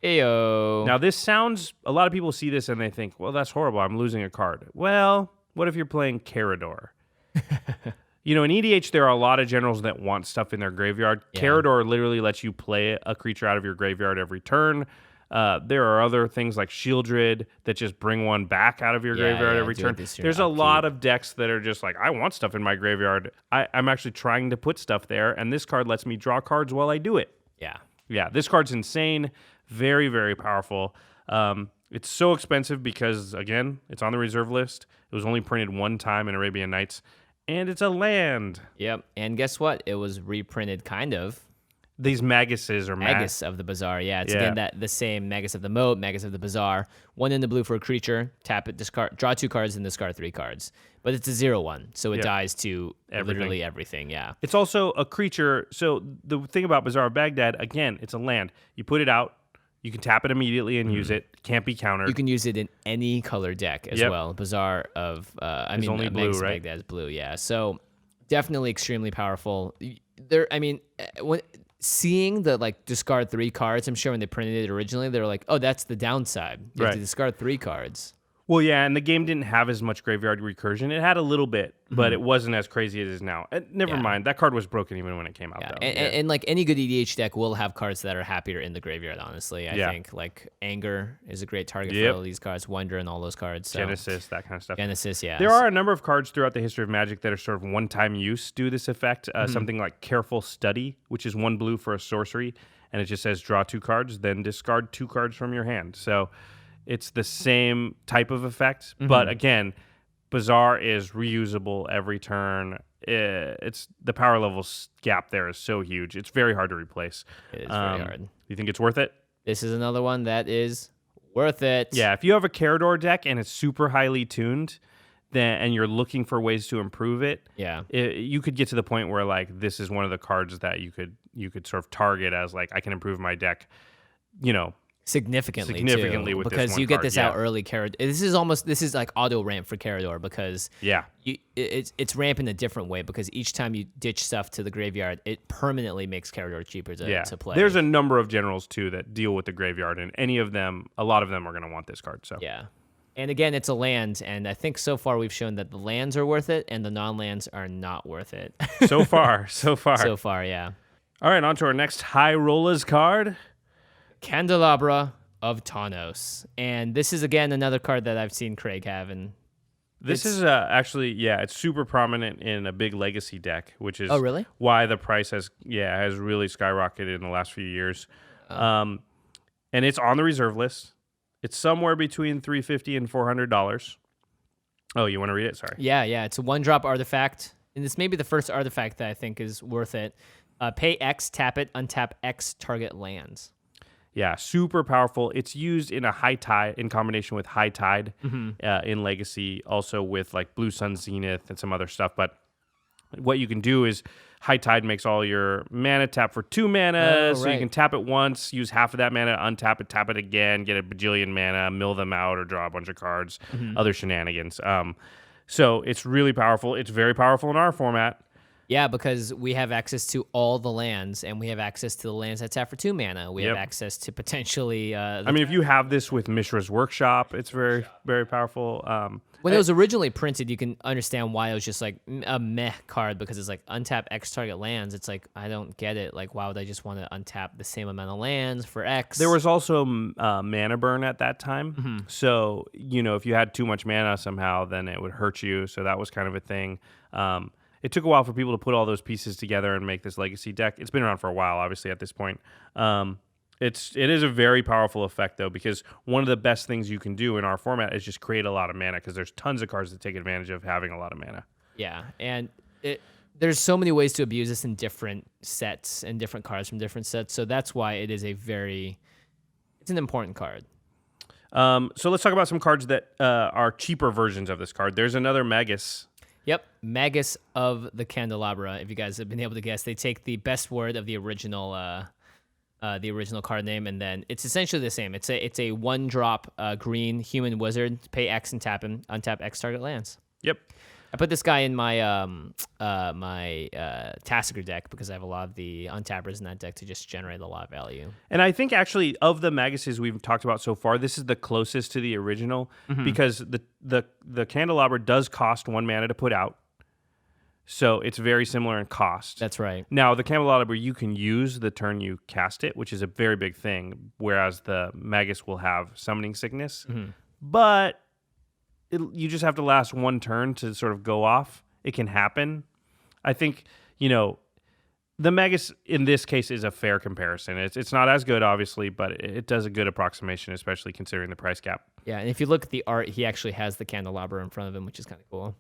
Ayo. Now, this sounds... A lot of people see this and they think, well, that's horrible. I'm losing a card. Well, what if you're playing Carador? In EDH, there are a lot of generals that want stuff in their graveyard. Yeah. Carador literally lets you play a creature out of your graveyard every turn. There are other things like Shieldred that just bring one back out of your graveyard every turn. There's a lot of decks that are just like, I want stuff in my graveyard. I'm actually trying to put stuff there, and this card lets me draw cards while I do it. Yeah, this card's insane. Very, very powerful. It's so expensive because, again, it's on the reserve list. It was only printed 1 time in Arabian Nights, and it's a land. Yep, and guess what? It was reprinted kind of. These Maguses or Magus of the Bazaar, it's again the same Magus of the Moat, Magus of the Bazaar. 1 in the blue for a creature, tap it, discard, draw 2 cards, and discard 3 cards. But it's a 0/1, so it dies to literally everything. Yeah, it's also a creature. So the thing about Bazaar of Baghdad, again, it's a land. You put it out, you can tap it immediately and use it. Can't be countered. You can use it in any color deck as well. Bazaar of only blue, Magus right? Baghdad is blue. Yeah, so definitely extremely powerful. Seeing the discard 3 cards, I'm sure when they printed it originally, they were like, oh, that's the downside. You have to discard 3 cards. Well, yeah, and the game didn't have as much graveyard recursion. It had a little bit, but it wasn't as crazy as it is now. Never mind. That card was broken even when it came out, though. And like any good EDH deck will have cards that are happier in the graveyard, honestly. I think like Anger is a great target for all these cards. Wonder and all those cards. So. Genesis, that kind of stuff. Genesis, yeah. There are a number of cards throughout the history of Magic that are sort of one-time use do this effect. Something like Careful Study, which is 1 blue for a sorcery, and it just says draw 2 cards, then discard 2 cards from your hand. So... It's the same type of effect, but again, Bazaar is reusable every turn. It's the power level gap there is so huge. It's very hard to replace. It is very hard. You think it's worth it? This is another one that is worth it. Yeah, if you have a Carador deck and it's super highly tuned, and you're looking for ways to improve it, you could get to the point where like this is one of the cards that you could sort of target as like I can improve my deck, significantly too, with because this one you get card, this out early. This is like auto ramp for Carador because it's ramp in a different way because each time you ditch stuff to the graveyard, it permanently makes Carador cheaper to play. There's a number of generals too that deal with the graveyard, and a lot of them are going to want this card. So and again, it's a land, and I think so far we've shown that the lands are worth it and the non-lands are not worth it. so far, yeah. All right, on to our next high rollers card. Candelabra of Tawnos. And this is, again, another card that I've seen Craig have. And this is actually, it's super prominent in a big legacy deck, which is why the price has really skyrocketed in the last few years. And it's on the reserve list. It's somewhere between $350 and $400. Oh, you want to read it? Sorry. Yeah. It's a 1-drop artifact. And this may be the first artifact that I think is worth it. Pay X, tap it, untap X target lands. Yeah, super powerful. It's used in a high tide in combination with high tide in Legacy, also with like Blue Sun Zenith and some other stuff. But what you can do is high tide makes all your mana tap for 2 mana, so you can tap it once, use half of that mana, untap it, tap it again, get a bajillion mana, mill them out, or draw a bunch of cards, other shenanigans. So it's really powerful. It's very powerful in our format. Yeah, because we have access to all the lands, and we have access to the lands that tap for 2 mana. We have access to potentially... I mean, if you have this with Mishra's Workshop, it's very, very powerful. When it was originally printed, you can understand why it was just like a meh card, because it's like untap X target lands. It's like, I don't get it. Like, why would I just want to untap the same amount of lands for X? There was also mana burn at that time. So, if you had too much mana somehow, then it would hurt you. So that was kind of a thing. It took a while for people to put all those pieces together and make this Legacy deck. It's been around for a while, obviously, at this point. It is a very powerful effect, though, because one of the best things you can do in our format is just create a lot of mana, because there's tons of cards that take advantage of having a lot of mana. Yeah, and there's so many ways to abuse this in different sets and different cards from different sets, so that's why it is it's an important card. So let's talk about some cards that are cheaper versions of this card. There's another Magus. Yep, Magus of the Candelabra. If you guys have been able to guess, they take the best word of the original card name, and then it's essentially the same. It's a 1-drop green human wizard. Pay X and tap him. Untap X target lands. Yep. I put this guy in my Tasker deck because I have a lot of the untappers in that deck to just generate a lot of value. And I think actually of the Maguses we've talked about so far, this is the closest to the original because the Candelabra does cost 1 mana to put out. So it's very similar in cost. That's right. Now, the Candelabra you can use the turn you cast it, which is a very big thing, whereas the Magus will have summoning sickness. But you just have to last 1 turn to sort of go off. It can happen. I think, the Magus in this case is a fair comparison. It's not as good, obviously, but it does a good approximation, especially considering the price cap. Yeah, and if you look at the art, he actually has the Candelabra in front of him, which is kind of cool.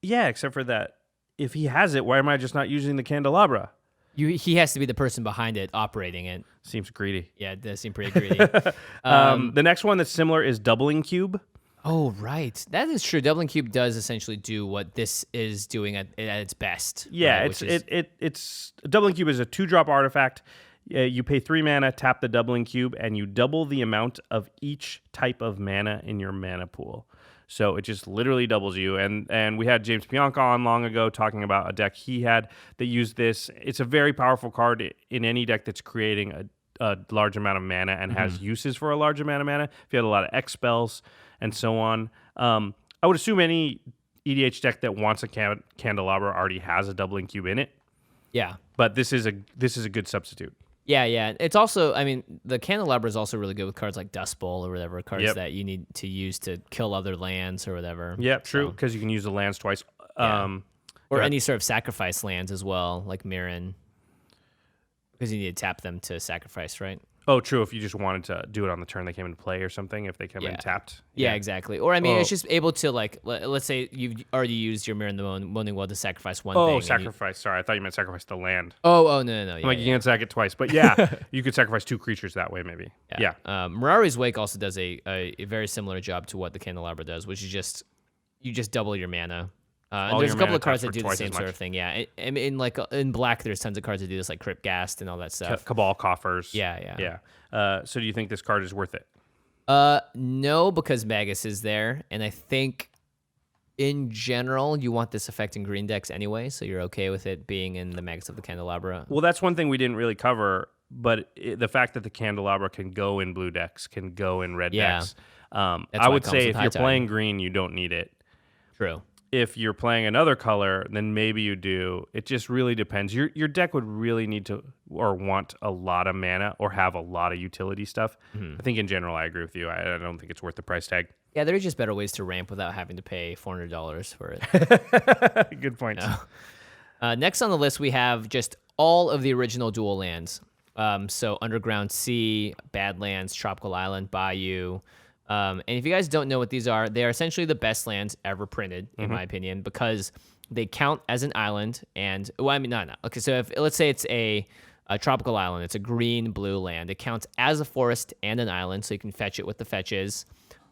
Yeah, except for that, if he has it, why am I just not using the Candelabra? He has to be the person behind it, operating it. Seems greedy. Yeah, it does seem pretty greedy. The next one that's similar is Doubling Cube. Oh, right. That is true. Doubling Cube does essentially do what this is doing at its best. Yeah, right? it's Doubling Cube is a 2-drop artifact. You pay 3 mana, tap the Doubling Cube, and you double the amount of each type of mana in your mana pool. So it just literally doubles you. And we had James Pianca on long ago talking about a deck he had that used this. It's a very powerful card in any deck that's creating a large amount of mana and has uses for a large amount of mana. If you had a lot of X spells and so on. I would assume any EDH deck that wants a Candelabra already has a Doubling Cube in it. Yeah. But this is a good substitute. Yeah. It's also, I mean, the Candelabra is also really good with cards like Dust Bowl or whatever, cards that you need to use to kill other lands or whatever. Yeah, true, because you can use the lands twice. Yeah. Or any sort of sacrifice lands as well, like Mirren. Because you need to tap them to sacrifice, right? Oh, true. If you just wanted to do it on the turn they came into play or something, if they come in tapped. Yeah, exactly. Or, I mean, it's just able to, like, let's say you've already used your Mirren the Moaning Well to sacrifice one thing. Oh, sacrifice. Sorry, I thought you meant sacrifice the land. No. Yeah, you can't sack it twice. But yeah, you could sacrifice 2 creatures that way, maybe. Yeah. Mirari's Wake also does a very similar job to what the Candelabra does, which is you just double your mana. And there's a couple of cards that do the same sort of thing. Yeah, in black, there's tons of cards that do this, like Crypt Ghast and all that stuff. Cabal Coffers. Yeah. So do you think this card is worth it? No, because Magus is there, and I think in general you want this effect in green decks anyway, so you're okay with it being in the Magus of the Candelabra. Well, that's one thing we didn't really cover, but the fact that the Candelabra can go in blue decks, can go in red decks. I would say if you're playing green, you don't need it. True. If you're playing another color, then maybe you do. It just really depends. Your deck would really need to or want a lot of mana or have a lot of utility stuff. I think in general, I agree with you. I don't think it's worth the price tag. Yeah, there are just better ways to ramp without having to pay $400 for it. Good point. No. Next on the list, we have just all of the original dual lands. So Underground Sea, Badlands, Tropical Island, Bayou. And if you guys don't know what these are, they are essentially the best lands ever printed, in my opinion, because they count as an island. And, well, I mean, no. Okay, so if let's say it's a Tropical Island. It's a green-blue land. It counts as a forest and an island, so you can fetch it with the fetches.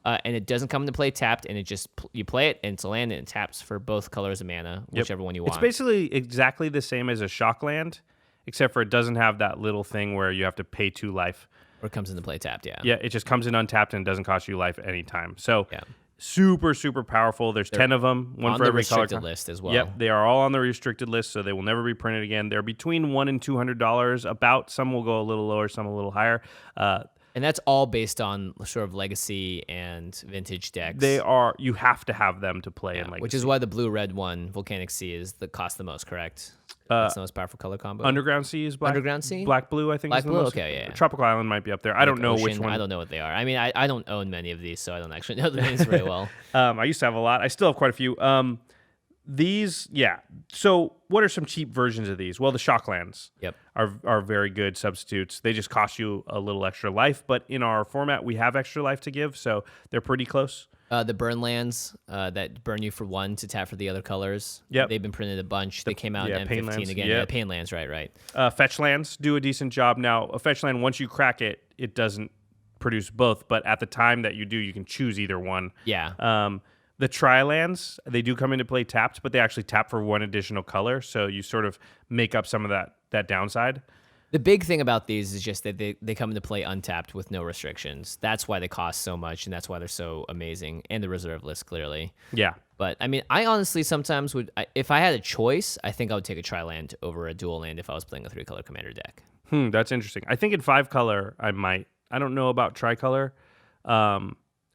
And it doesn't come into play tapped, and it just you play it, and it's a land, and it taps for both colors of mana, whichever one you want. It's basically exactly the same as a shock land, except for it doesn't have that little thing where you have to pay 2 life. Or it comes into play tapped, yeah. Yeah, it just comes in untapped and doesn't cost you life anytime. So super, super powerful. There's 10 of them, one for every color. On the restricted list as well. Yep, they are all on the restricted list, so they will never be printed again. They're between $100 and $200. About some will go a little lower, some a little higher. And that's all based on sort of legacy and vintage decks. They are. You have to have them to play in legacy. Which is why the blue-red one, Volcanic Sea, is the cost the most, correct? That's the most powerful color combo. Underground Sea is black. Underground Sea? Black-blue, I think. Black is the blue, most. okay, yeah. Tropical Island might be up there. I don't know Ocean, which one. I don't know what they are. I mean, I don't own many of these, so I don't actually know the names very well. I used to have a lot. I still have quite a few. These, yeah. So what are some cheap versions of these? Well, the Shocklands are very good substitutes. They just cost you a little extra life, but in our format, we have extra life to give, so they're pretty close. The burn lands that burn you for 1 to tap for the other colors. Yep. They've been printed a bunch. They came out in Pain M15 lands. again. Yep. Yeah, Pain lands, right. Fetch lands do a decent job. Now, a fetch land, once you crack it, it doesn't produce both, but at the time that you do, you can choose either one. Yeah. The tri-lands, they do come into play tapped, but they actually tap for 1 additional color, so you sort of make up some of that downside. The big thing about these is just that they come into play untapped with no restrictions. That's why they cost so much, and that's why they're so amazing. And the reserve list, clearly. Yeah. But, I mean, I honestly sometimes would... if I had a choice, I think I would take a tri-land over a dual land if I was playing a 3-color commander deck. That's interesting. I think in 5-color, I might. I don't know about tricolor.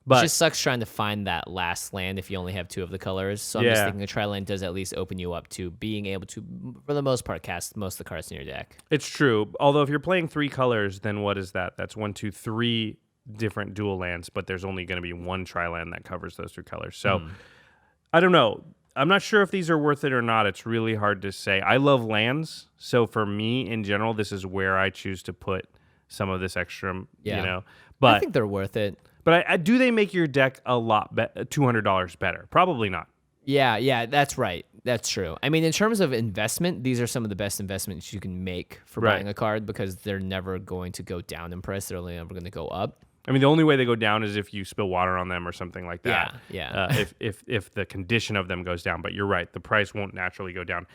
But it just sucks trying to find that last land if you only have 2 of the colors. So I'm just thinking a tri-land does at least open you up to being able to, for the most part, cast most of the cards in your deck. It's true. Although if you're playing 3 colors, then what is that? That's 1, 2, 3 different dual lands, but there's only going to be 1 tri-land that covers those 3 colors. So I don't know. I'm not sure if these are worth it or not. It's really hard to say. I love lands. So for me, in general, this is where I choose to put some of this extra, But I think they're worth it. But do they make your deck a lot $200 better? Probably not. Yeah, that's right. That's true. I mean, in terms of investment, these are some of the best investments you can make for buying a card because they're never going to go down in price. They're only ever going to go up. I mean, the only way they go down is if you spill water on them or something like that. Yeah. If the condition of them goes down. But you're right. The price won't naturally go down.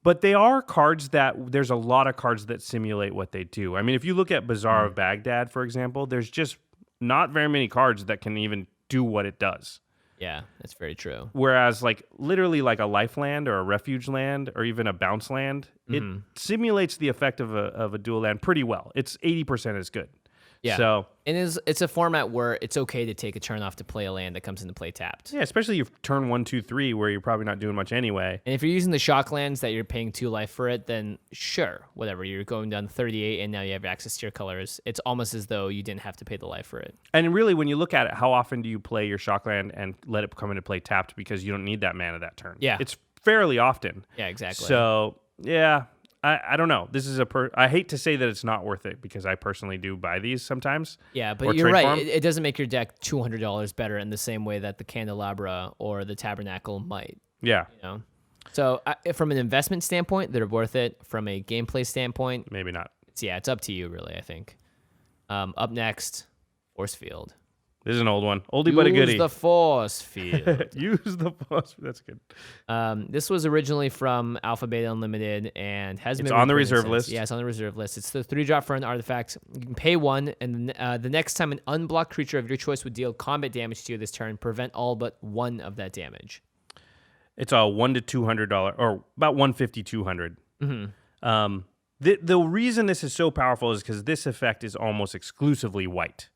But they are cards there's a lot of cards that simulate what they do. I mean, if you look at Bazaar of Baghdad, for example, there's just not very many cards that can even do what it does. Yeah, that's very true. Whereas, literally like a life land or a refuge land or even a bounce land, it simulates the effect of a dual land pretty well. It's 80% as good. Yeah. So it's a format where it's okay to take a turn off to play a land that comes into play tapped. Yeah, especially if turn 1, 2, 3, where you're probably not doing much anyway. And if you're using the shock lands that you're paying 2 life for it, then sure, whatever. You're going down 38 and now you have access to your colors. It's almost as though you didn't have to pay the life for it. And really, when you look at it, how often do you play your shock land and let it come into play tapped because you don't need that mana that turn? Yeah. It's fairly often. Yeah, exactly. So, yeah. I don't know. This is I hate to say that it's not worth it because I personally do buy these sometimes. Yeah, but you're right. It doesn't make your deck $200 better in the same way that the Candelabra or the Tabernacle might. Yeah. So from an investment standpoint, they're worth it. From a gameplay standpoint, maybe not. It's up to you, really, I think. Up next, Forcefield. This is an old one. Oldie but a goodie. Use the Forcefield. Use the Forcefield. That's good. This was originally from Alpha Beta Unlimited and has been on the reserve list. Yeah, it's on the reserve list. It's the 3-drop for an artifact. You can pay 1, and the next time an unblocked creature of your choice would deal combat damage to you this turn, prevent all but 1 of that damage. It's a $100 to $200, or about $150, $200. Mm-hmm. The reason this is so powerful is because this effect is almost exclusively white.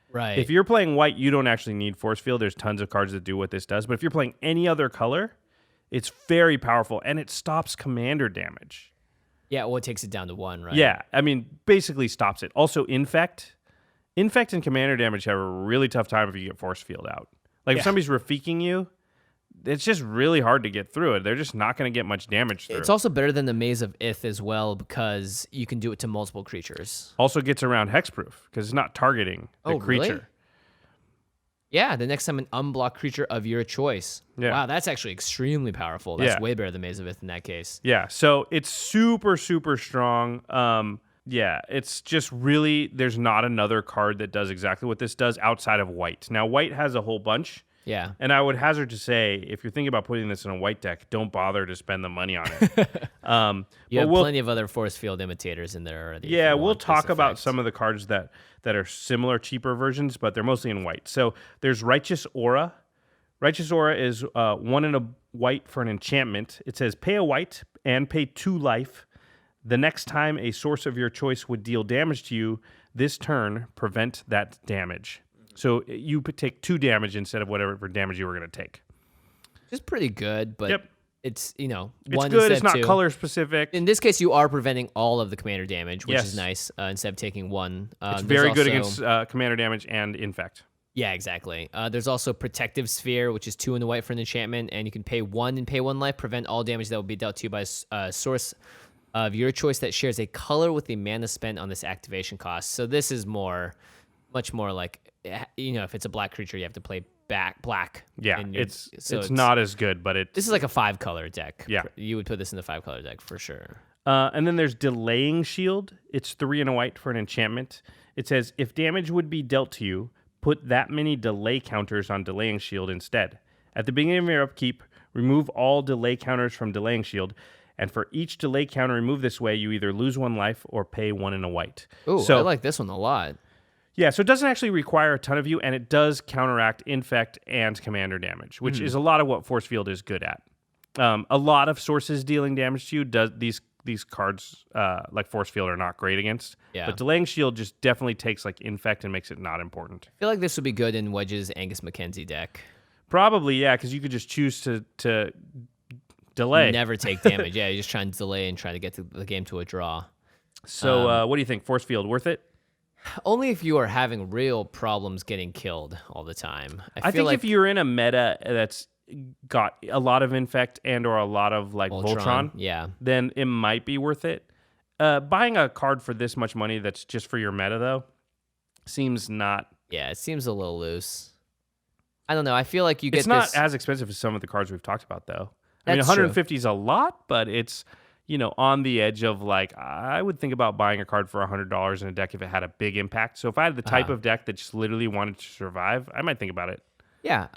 Right. If you're playing white, you don't actually need Forcefield. There's tons of cards that do what this does. But if you're playing any other color, it's very powerful, and it stops commander damage. Yeah, well, it takes it down to 1, right? Yeah, I mean, basically stops it. Also, Infect and commander damage have a really tough time if you get Forcefield out. If somebody's Rafiking you, it's just really hard to get through it. They're just not going to get much damage through. It's also better than the Maze of Ith as well because you can do it to multiple creatures. Also gets around hexproof because it's not targeting the creature. Really? Yeah, the next time an unblocked creature of your choice. Yeah. Wow, that's actually extremely powerful. That's way better than Maze of Ith in that case. Yeah, so it's super, super strong. Yeah, it's just really, there's not another card that does exactly what this does outside of white. Now, white has a whole bunch. Yeah. And I would hazard to say, if you're thinking about putting this in a white deck, don't bother to spend the money on it. You have plenty of other Forcefield imitators in there already. Yeah, we'll talk about some of the cards that are similar, cheaper versions, but they're mostly in white. So there's Righteous Aura. Righteous Aura is 1 and a white for an enchantment. It says pay a white and pay 2 life. The next time a source of your choice would deal damage to you, this turn, prevent that damage. So you take 2 damage instead of whatever damage you were going to take. It's pretty good, but it's, it's one good. It's not 2. color specific. In this case, you are preventing all of the commander damage, which is nice, instead of taking 1. It's very good against commander damage and infect. Yeah, exactly. There's also Protective Sphere, which is 2 in the white for an enchantment, and you can pay 1 and pay 1 life, prevent all damage that will be dealt to you by a source of your choice that shares a color with the mana spent on this activation cost. So this is much more like, if it's a black creature, you have to play black. Yeah, it's not as good, but this is like a 5-color deck. Yeah, you would put this in the 5-color deck for sure. And then there's Delaying Shield. It's 3 and a white for an enchantment. It says if damage would be dealt to you, put that many delay counters on Delaying Shield instead. At the beginning of your upkeep, remove all delay counters from Delaying Shield. And for each delay counter removed this way, you either lose 1 life or pay 1 and a white. Ooh, I like this one a lot. Yeah, so it doesn't actually require a ton of you, and it does counteract infect and commander damage, which is a lot of what Forcefield is good at. A lot of sources dealing damage to you, these cards like Forcefield are not great against. Yeah. But Delaying Shield just definitely takes like infect and makes it not important. I feel like this would be good in Wedge's Angus McKenzie deck. Probably, yeah, because you could just choose to delay. Never take damage. Yeah, you're just trying to delay and try to get the game to a draw. So what do you think? Forcefield, worth it? Only if you are having real problems getting killed all the time. I think if you're in a meta that's got a lot of infect and or a lot of like Voltron, then it might be worth it. Buying a card for this much money that's just for your meta though seems not. Yeah, it seems a little loose. I don't know. I feel like it's not as expensive as some of the cards we've talked about though. I mean, 150 is a lot, but it's on the edge of like, I would think about buying a card for $100 in a deck if it had a big impact. So if I had the type of deck that just literally wanted to survive, I might think about it. Yeah,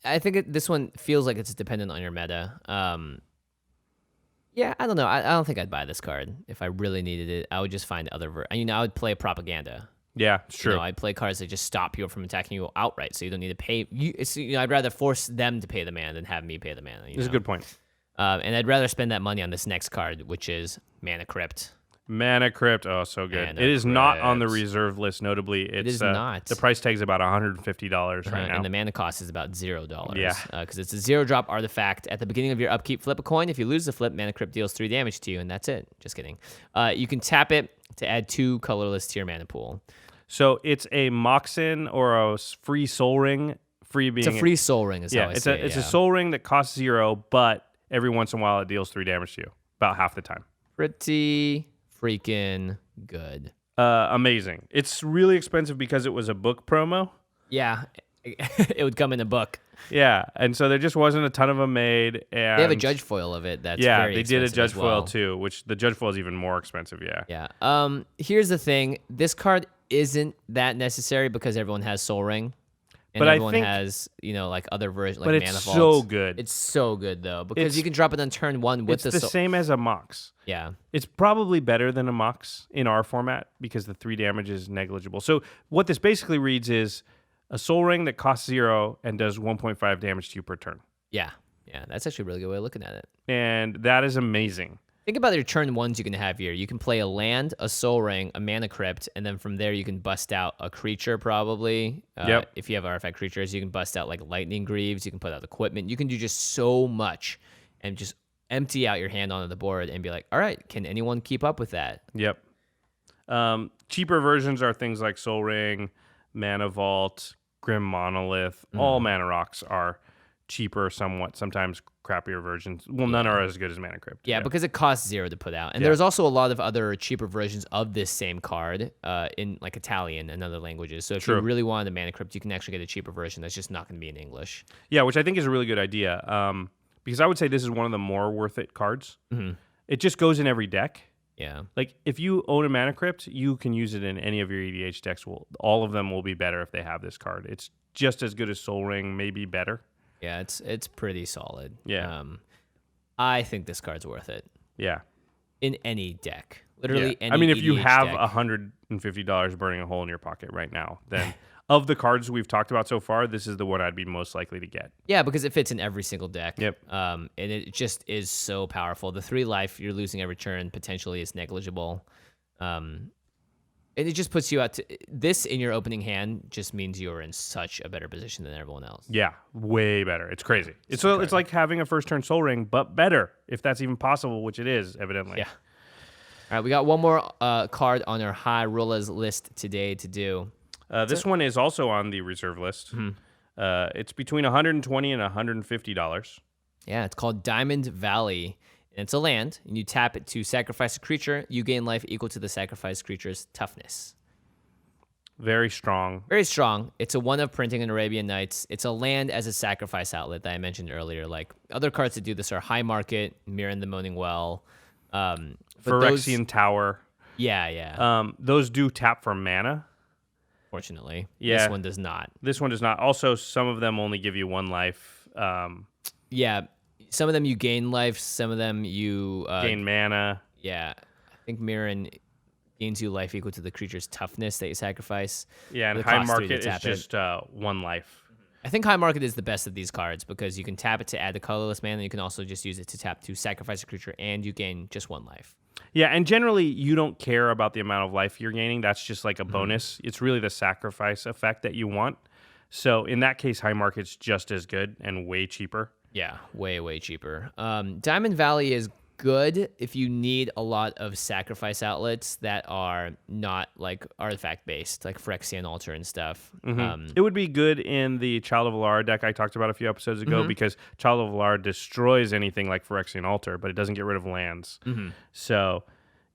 I think this one feels like it's dependent on your meta. Yeah, I don't know. I don't think I'd buy this card if I really needed it. I would just find other. I would play Propaganda. Yeah, it's true. I'd play cards that just stop you from attacking you outright, so you don't need to pay. I'd rather force them to pay the mana than have me pay the mana. That's a good point. And I'd rather spend that money on this next card, which is Mana Crypt. Mana Crypt, oh, so good. It is not on the reserve list, notably. It is not. The price tag's about $150 right now. And the mana cost is about $0. Yeah. Because it's a 0-drop artifact. At the beginning of your upkeep, flip a coin. If you lose the flip, Mana Crypt deals 3 damage to you, and that's it. Just kidding. You can tap it to add 2 colorless to your mana pool. So it's a Moxen or a free Soul Ring. It's a free Soul Ring is how I say it. It's a Soul Ring that costs 0, but every once in a while it deals 3 damage to you, about half the time. Pretty freaking good. Amazing. It's really expensive because it was a book promo. Yeah, it would come in a book. Yeah, and so there just wasn't a ton of them made. And they have a judge foil of it. That's very they did a judge foil too, which the judge foil is even more expensive. Yeah. Yeah. Here's the thing: this card isn't that necessary because everyone has Soul Ring. And but everyone I think, has, like other versions, like but Mana it's Vault. so good. It's so good though because you can drop it on turn 1 with the same as a Mox. Yeah, it's probably better than a Mox in our format because the 3 damage is negligible. So what this basically reads is a Soul Ring that costs 0 and does 1.5 damage to you per turn. Yeah, that's actually a really good way of looking at it. And that is amazing. Think about your turn 1s you can have here. You can play a land, a Soul Ring, a Mana Crypt, and then from there you can bust out a creature probably. If you have artifact creatures, you can bust out like Lightning Greaves. You can put out equipment. You can do just so much and just empty out your hand onto the board and be like, all right, can anyone keep up with that? Yep. Cheaper versions are things like Soul Ring, Mana Vault, Grim Monolith. All mana rocks are cheaper, somewhat, sometimes crappier versions. Well, none are as good as Mana Crypt. Yeah, because it costs 0 to put out. And there's also a lot of other cheaper versions of this same card in like Italian and other languages. So if you really wanted a Mana Crypt, you can actually get a cheaper version that's just not going to be in English. Yeah, which I think is a really good idea. Because I would say this is one of the more worth it cards. Mm-hmm. It just goes in every deck. Yeah. Like, if you own a Mana Crypt, you can use it in any of your EDH decks. All of them will be better if they have this card. It's just as good as Sol Ring, maybe better. Yeah, it's pretty solid. Yeah. I think this card's worth it. Yeah. In any deck. Literally any I mean, if you EDH have deck. $150 burning a hole in your pocket right now, then of the cards we've talked about so far, this is the one I'd be most likely to get. Yeah, because it fits in every single deck. Yep. And it just is so powerful. The 3 life you're losing every turn potentially is negligible. And it just puts you out to this in your opening hand just means you're in such a better position than everyone else. Yeah, way better. It's crazy. It's like having a first turn Sol Ring, but better, if that's even possible, which it is, evidently. Yeah. All right, we got one more card on our high rollaz list today to do. This one is also on the reserve list. Mm-hmm. It's between $120 and $150. Yeah, it's called Diamond Valley. And it's a land, and you tap it to sacrifice a creature. You gain life equal to the sacrificed creature's toughness. Very strong. Very strong. It's a 1 of Printing in Arabian Nights. It's a land as a sacrifice outlet that I mentioned earlier. Like, other cards that do this are High Market, Mirror in the Moaning Well. Phyrexian Tower. Yeah. Those do tap for mana. Fortunately. Yeah. This one does not. This one does not. Also, some of them only give you 1 life. Yeah. Some of them you gain life. Some of them you... gain mana. Yeah. I think Mirren gains you life equal to the creature's toughness that you sacrifice. Yeah, and High Market is just 1 life. I think High Market is the best of these cards because you can tap it to add the colorless mana, and you can also just use it to tap to sacrifice a creature, and you gain just 1 life. Yeah, and generally, you don't care about the amount of life you're gaining. That's just like a bonus. It's really the sacrifice effect that you want. So in that case, High Market's just as good and way cheaper. Yeah, way, way cheaper. Diamond Valley is good if you need a lot of sacrifice outlets that are not like artifact-based, like Phyrexian Altar and stuff. Mm-hmm. It would be good in the Child of Alara deck I talked about a few episodes ago because Child of Alara destroys anything like Phyrexian Altar, but it doesn't get rid of lands. Mm-hmm. So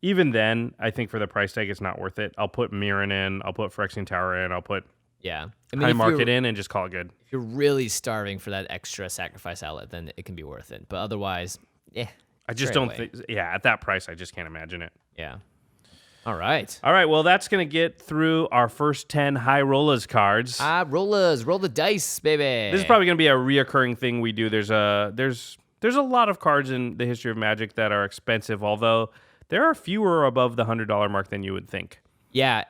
even then, I think for the price tag, it's not worth it. I'll put Mirren in, I'll put Phyrexian Tower in, I'll put High Market in and just call it good. If you're really starving for that extra sacrifice outlet, then it can be worth it. But otherwise, I just don't think, at that price, I just can't imagine it. Yeah. All right. Well, that's going to get through our first 10 high rollaz cards. Rollaz, roll the dice, baby. This is probably going to be a reoccurring thing we do. There's a lot of cards in the history of Magic that are expensive, although there are fewer above the $100 mark than you would think. Yeah,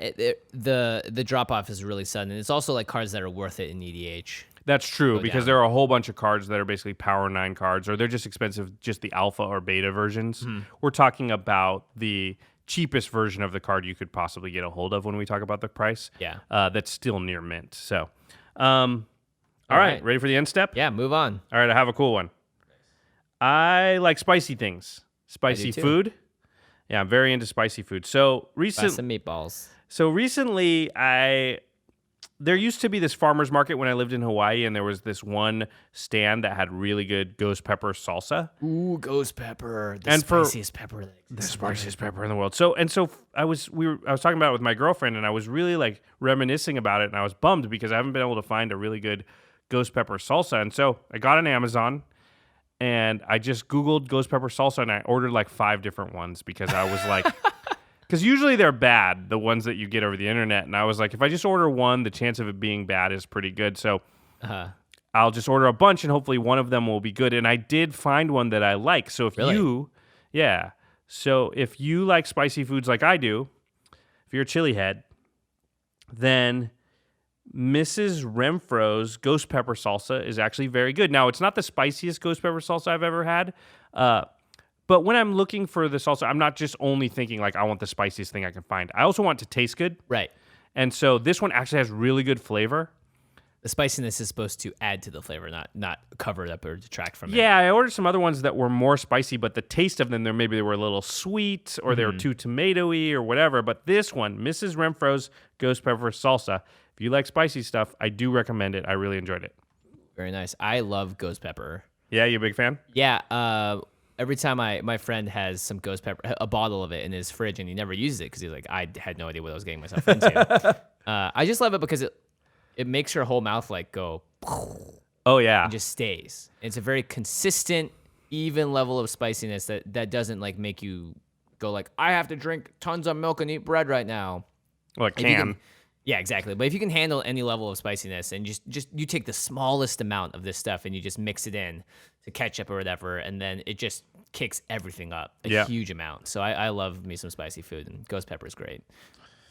the drop-off is really sudden. It's also like cards that are worth it in EDH. That's true, because there are a whole bunch of cards that are basically Power 9 cards, or they're just expensive, just the alpha or beta versions. We're talking about the cheapest version of the card you could possibly get a hold of when we talk about the price. Yeah. That's still near mint. So, all right, ready for the end step? Yeah, move on. All right, I have a cool one. I like spicy things. Spicy food. Yeah, I'm very into spicy food. So Some meatballs. So recently, there used to be this farmer's market when I lived in Hawaii, and there was this one stand that had really good ghost pepper salsa. Ooh, ghost pepper, the spiciest pepper in the world. So I was talking about it with my girlfriend, and I was really like reminiscing about it, and I was bummed because I haven't been able to find a really good ghost pepper salsa. And so I got on Amazon, and I just Googled ghost pepper salsa, and I ordered like 5 different ones because I was like. Because usually they're bad, the ones that you get over the internet. And I was like, if I just order one, the chance of it being bad is pretty good. So I'll just order a bunch, and hopefully one of them will be good. And I did find one that I like. So if if you like spicy foods like I do, if you're a chili head, then Mrs. Renfro's ghost pepper salsa is actually very good. Now, it's not the spiciest ghost pepper salsa I've ever had. But when I'm looking for the salsa, I'm not just only thinking like I want the spiciest thing I can find. I also want it to taste good. Right. And so this one actually has really good flavor. The spiciness is supposed to add to the flavor, not cover it up or detract from it. Yeah, I ordered some other ones that were more spicy, but the taste of them, maybe they were a little sweet or they were too tomatoey or whatever. But this one, Mrs. Renfro's ghost pepper salsa, if you like spicy stuff, I do recommend it. I really enjoyed it. Very nice. I love ghost pepper. Yeah, you a big fan? Yeah. Every time my friend has some ghost pepper, a bottle of it in his fridge, and he never uses it because he's like, I had no idea what I was getting myself into. I just love it because it makes your whole mouth like go. Oh yeah. And just stays. It's a very consistent, even level of spiciness that doesn't like make you go like, I have to drink tons of milk and eat bread right now. Well, it can. Yeah, exactly. But if you can handle any level of spiciness and just you take the smallest amount of this stuff and you just mix it in to ketchup or whatever, and then it just kicks everything up a huge amount. So I love me some spicy food, and ghost pepper is great.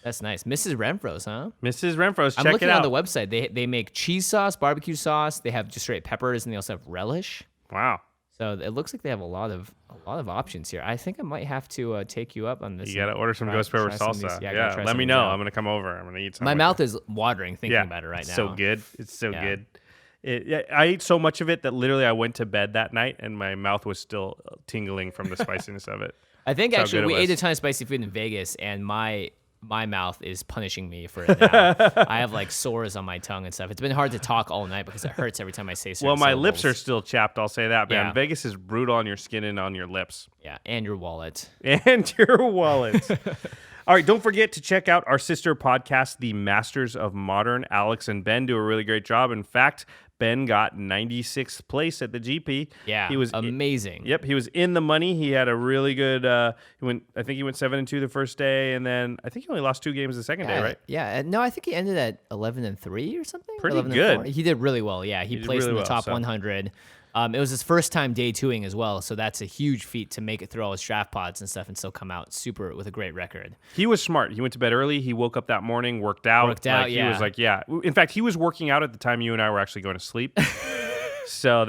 That's nice. Mrs. Renfro's, huh? Mrs. Renfro's, check it out. I'm looking on the website. They make cheese sauce, barbecue sauce. They have just straight peppers, and they also have relish. Wow. So it looks like they have a lot of options here. I think I might have to take you up on this. You got to order some ghost pepper salsa. Yeah, let me know. I'm going to come over. I'm going to eat some. My mouth is watering thinking about it right now. So good. It's so good. I ate so much of it that literally I went to bed that night and my mouth was still tingling from the spiciness of it. I think actually we ate a ton of spicy food in Vegas, and my mouth is punishing me for it now. I have like sores on my tongue and stuff. It's been hard to talk all night because it hurts every time I say certain my syllables. lips are still chapped, I'll say that, man. Yeah. Vegas is brutal on your skin and on your lips. Yeah, and your wallet. And your wallet. All right, don't forget to check out our sister podcast, The Masters of Modern. Alex and Ben do a really great job. In fact, Ben got 96th place at the GP. Yeah, he was amazing. He was in the money. He had a really good. I think he went 7-2 the first day, and then I think he only lost 2 games the second day, right? Yeah, no, I think he ended at 11-3 or something. Pretty good. He did really well. Yeah, he placed in the top 100. It was his first time day 2ing as well, so that's a huge feat to make it through all his draft pods and stuff and still come out super with a great record. He was smart. He went to bed early. He woke up that morning, worked out. He was like, In fact, he was working out at the time you and I were actually going to sleep. So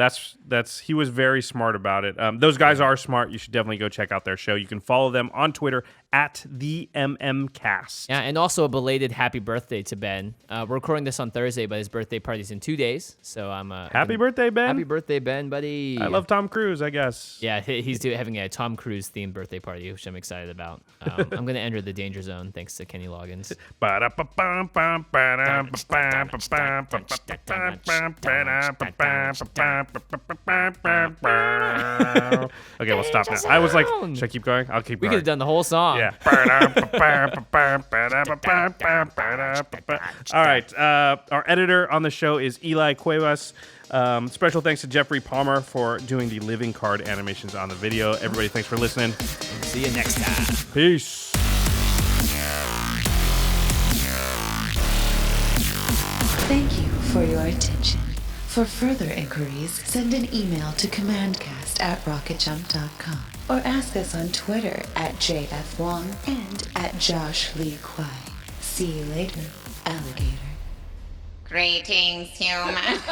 he was very smart about it. Those guys are smart. You should definitely go check out their show. You can follow them on Twitter at the MMCast. Yeah, and also a belated happy birthday to Ben. We're recording this on Thursday, but his birthday party's in 2 days. So I'm happy birthday, Ben. Happy birthday, Ben, buddy. I love Tom Cruise, I guess. Yeah, he's having a Tom Cruise themed birthday party, which I'm excited about. I'm going to enter the danger zone thanks to Kenny Loggins. Okay, we'll stop now. I was like, should I keep going? I'll keep going. We could have done the whole song. Yeah. All right. Our editor on the show is Eli Cuevas. Special thanks to Geoffrey Palmer for doing the living card animations on the video. Everybody, thanks for listening. See you next time. Peace. Thank you for your attention. For further inquiries, send an email to commandcast@rocketjump.com or ask us on Twitter @JFWong and @JoshLeeQuai. See you later, alligator. Greetings, humans.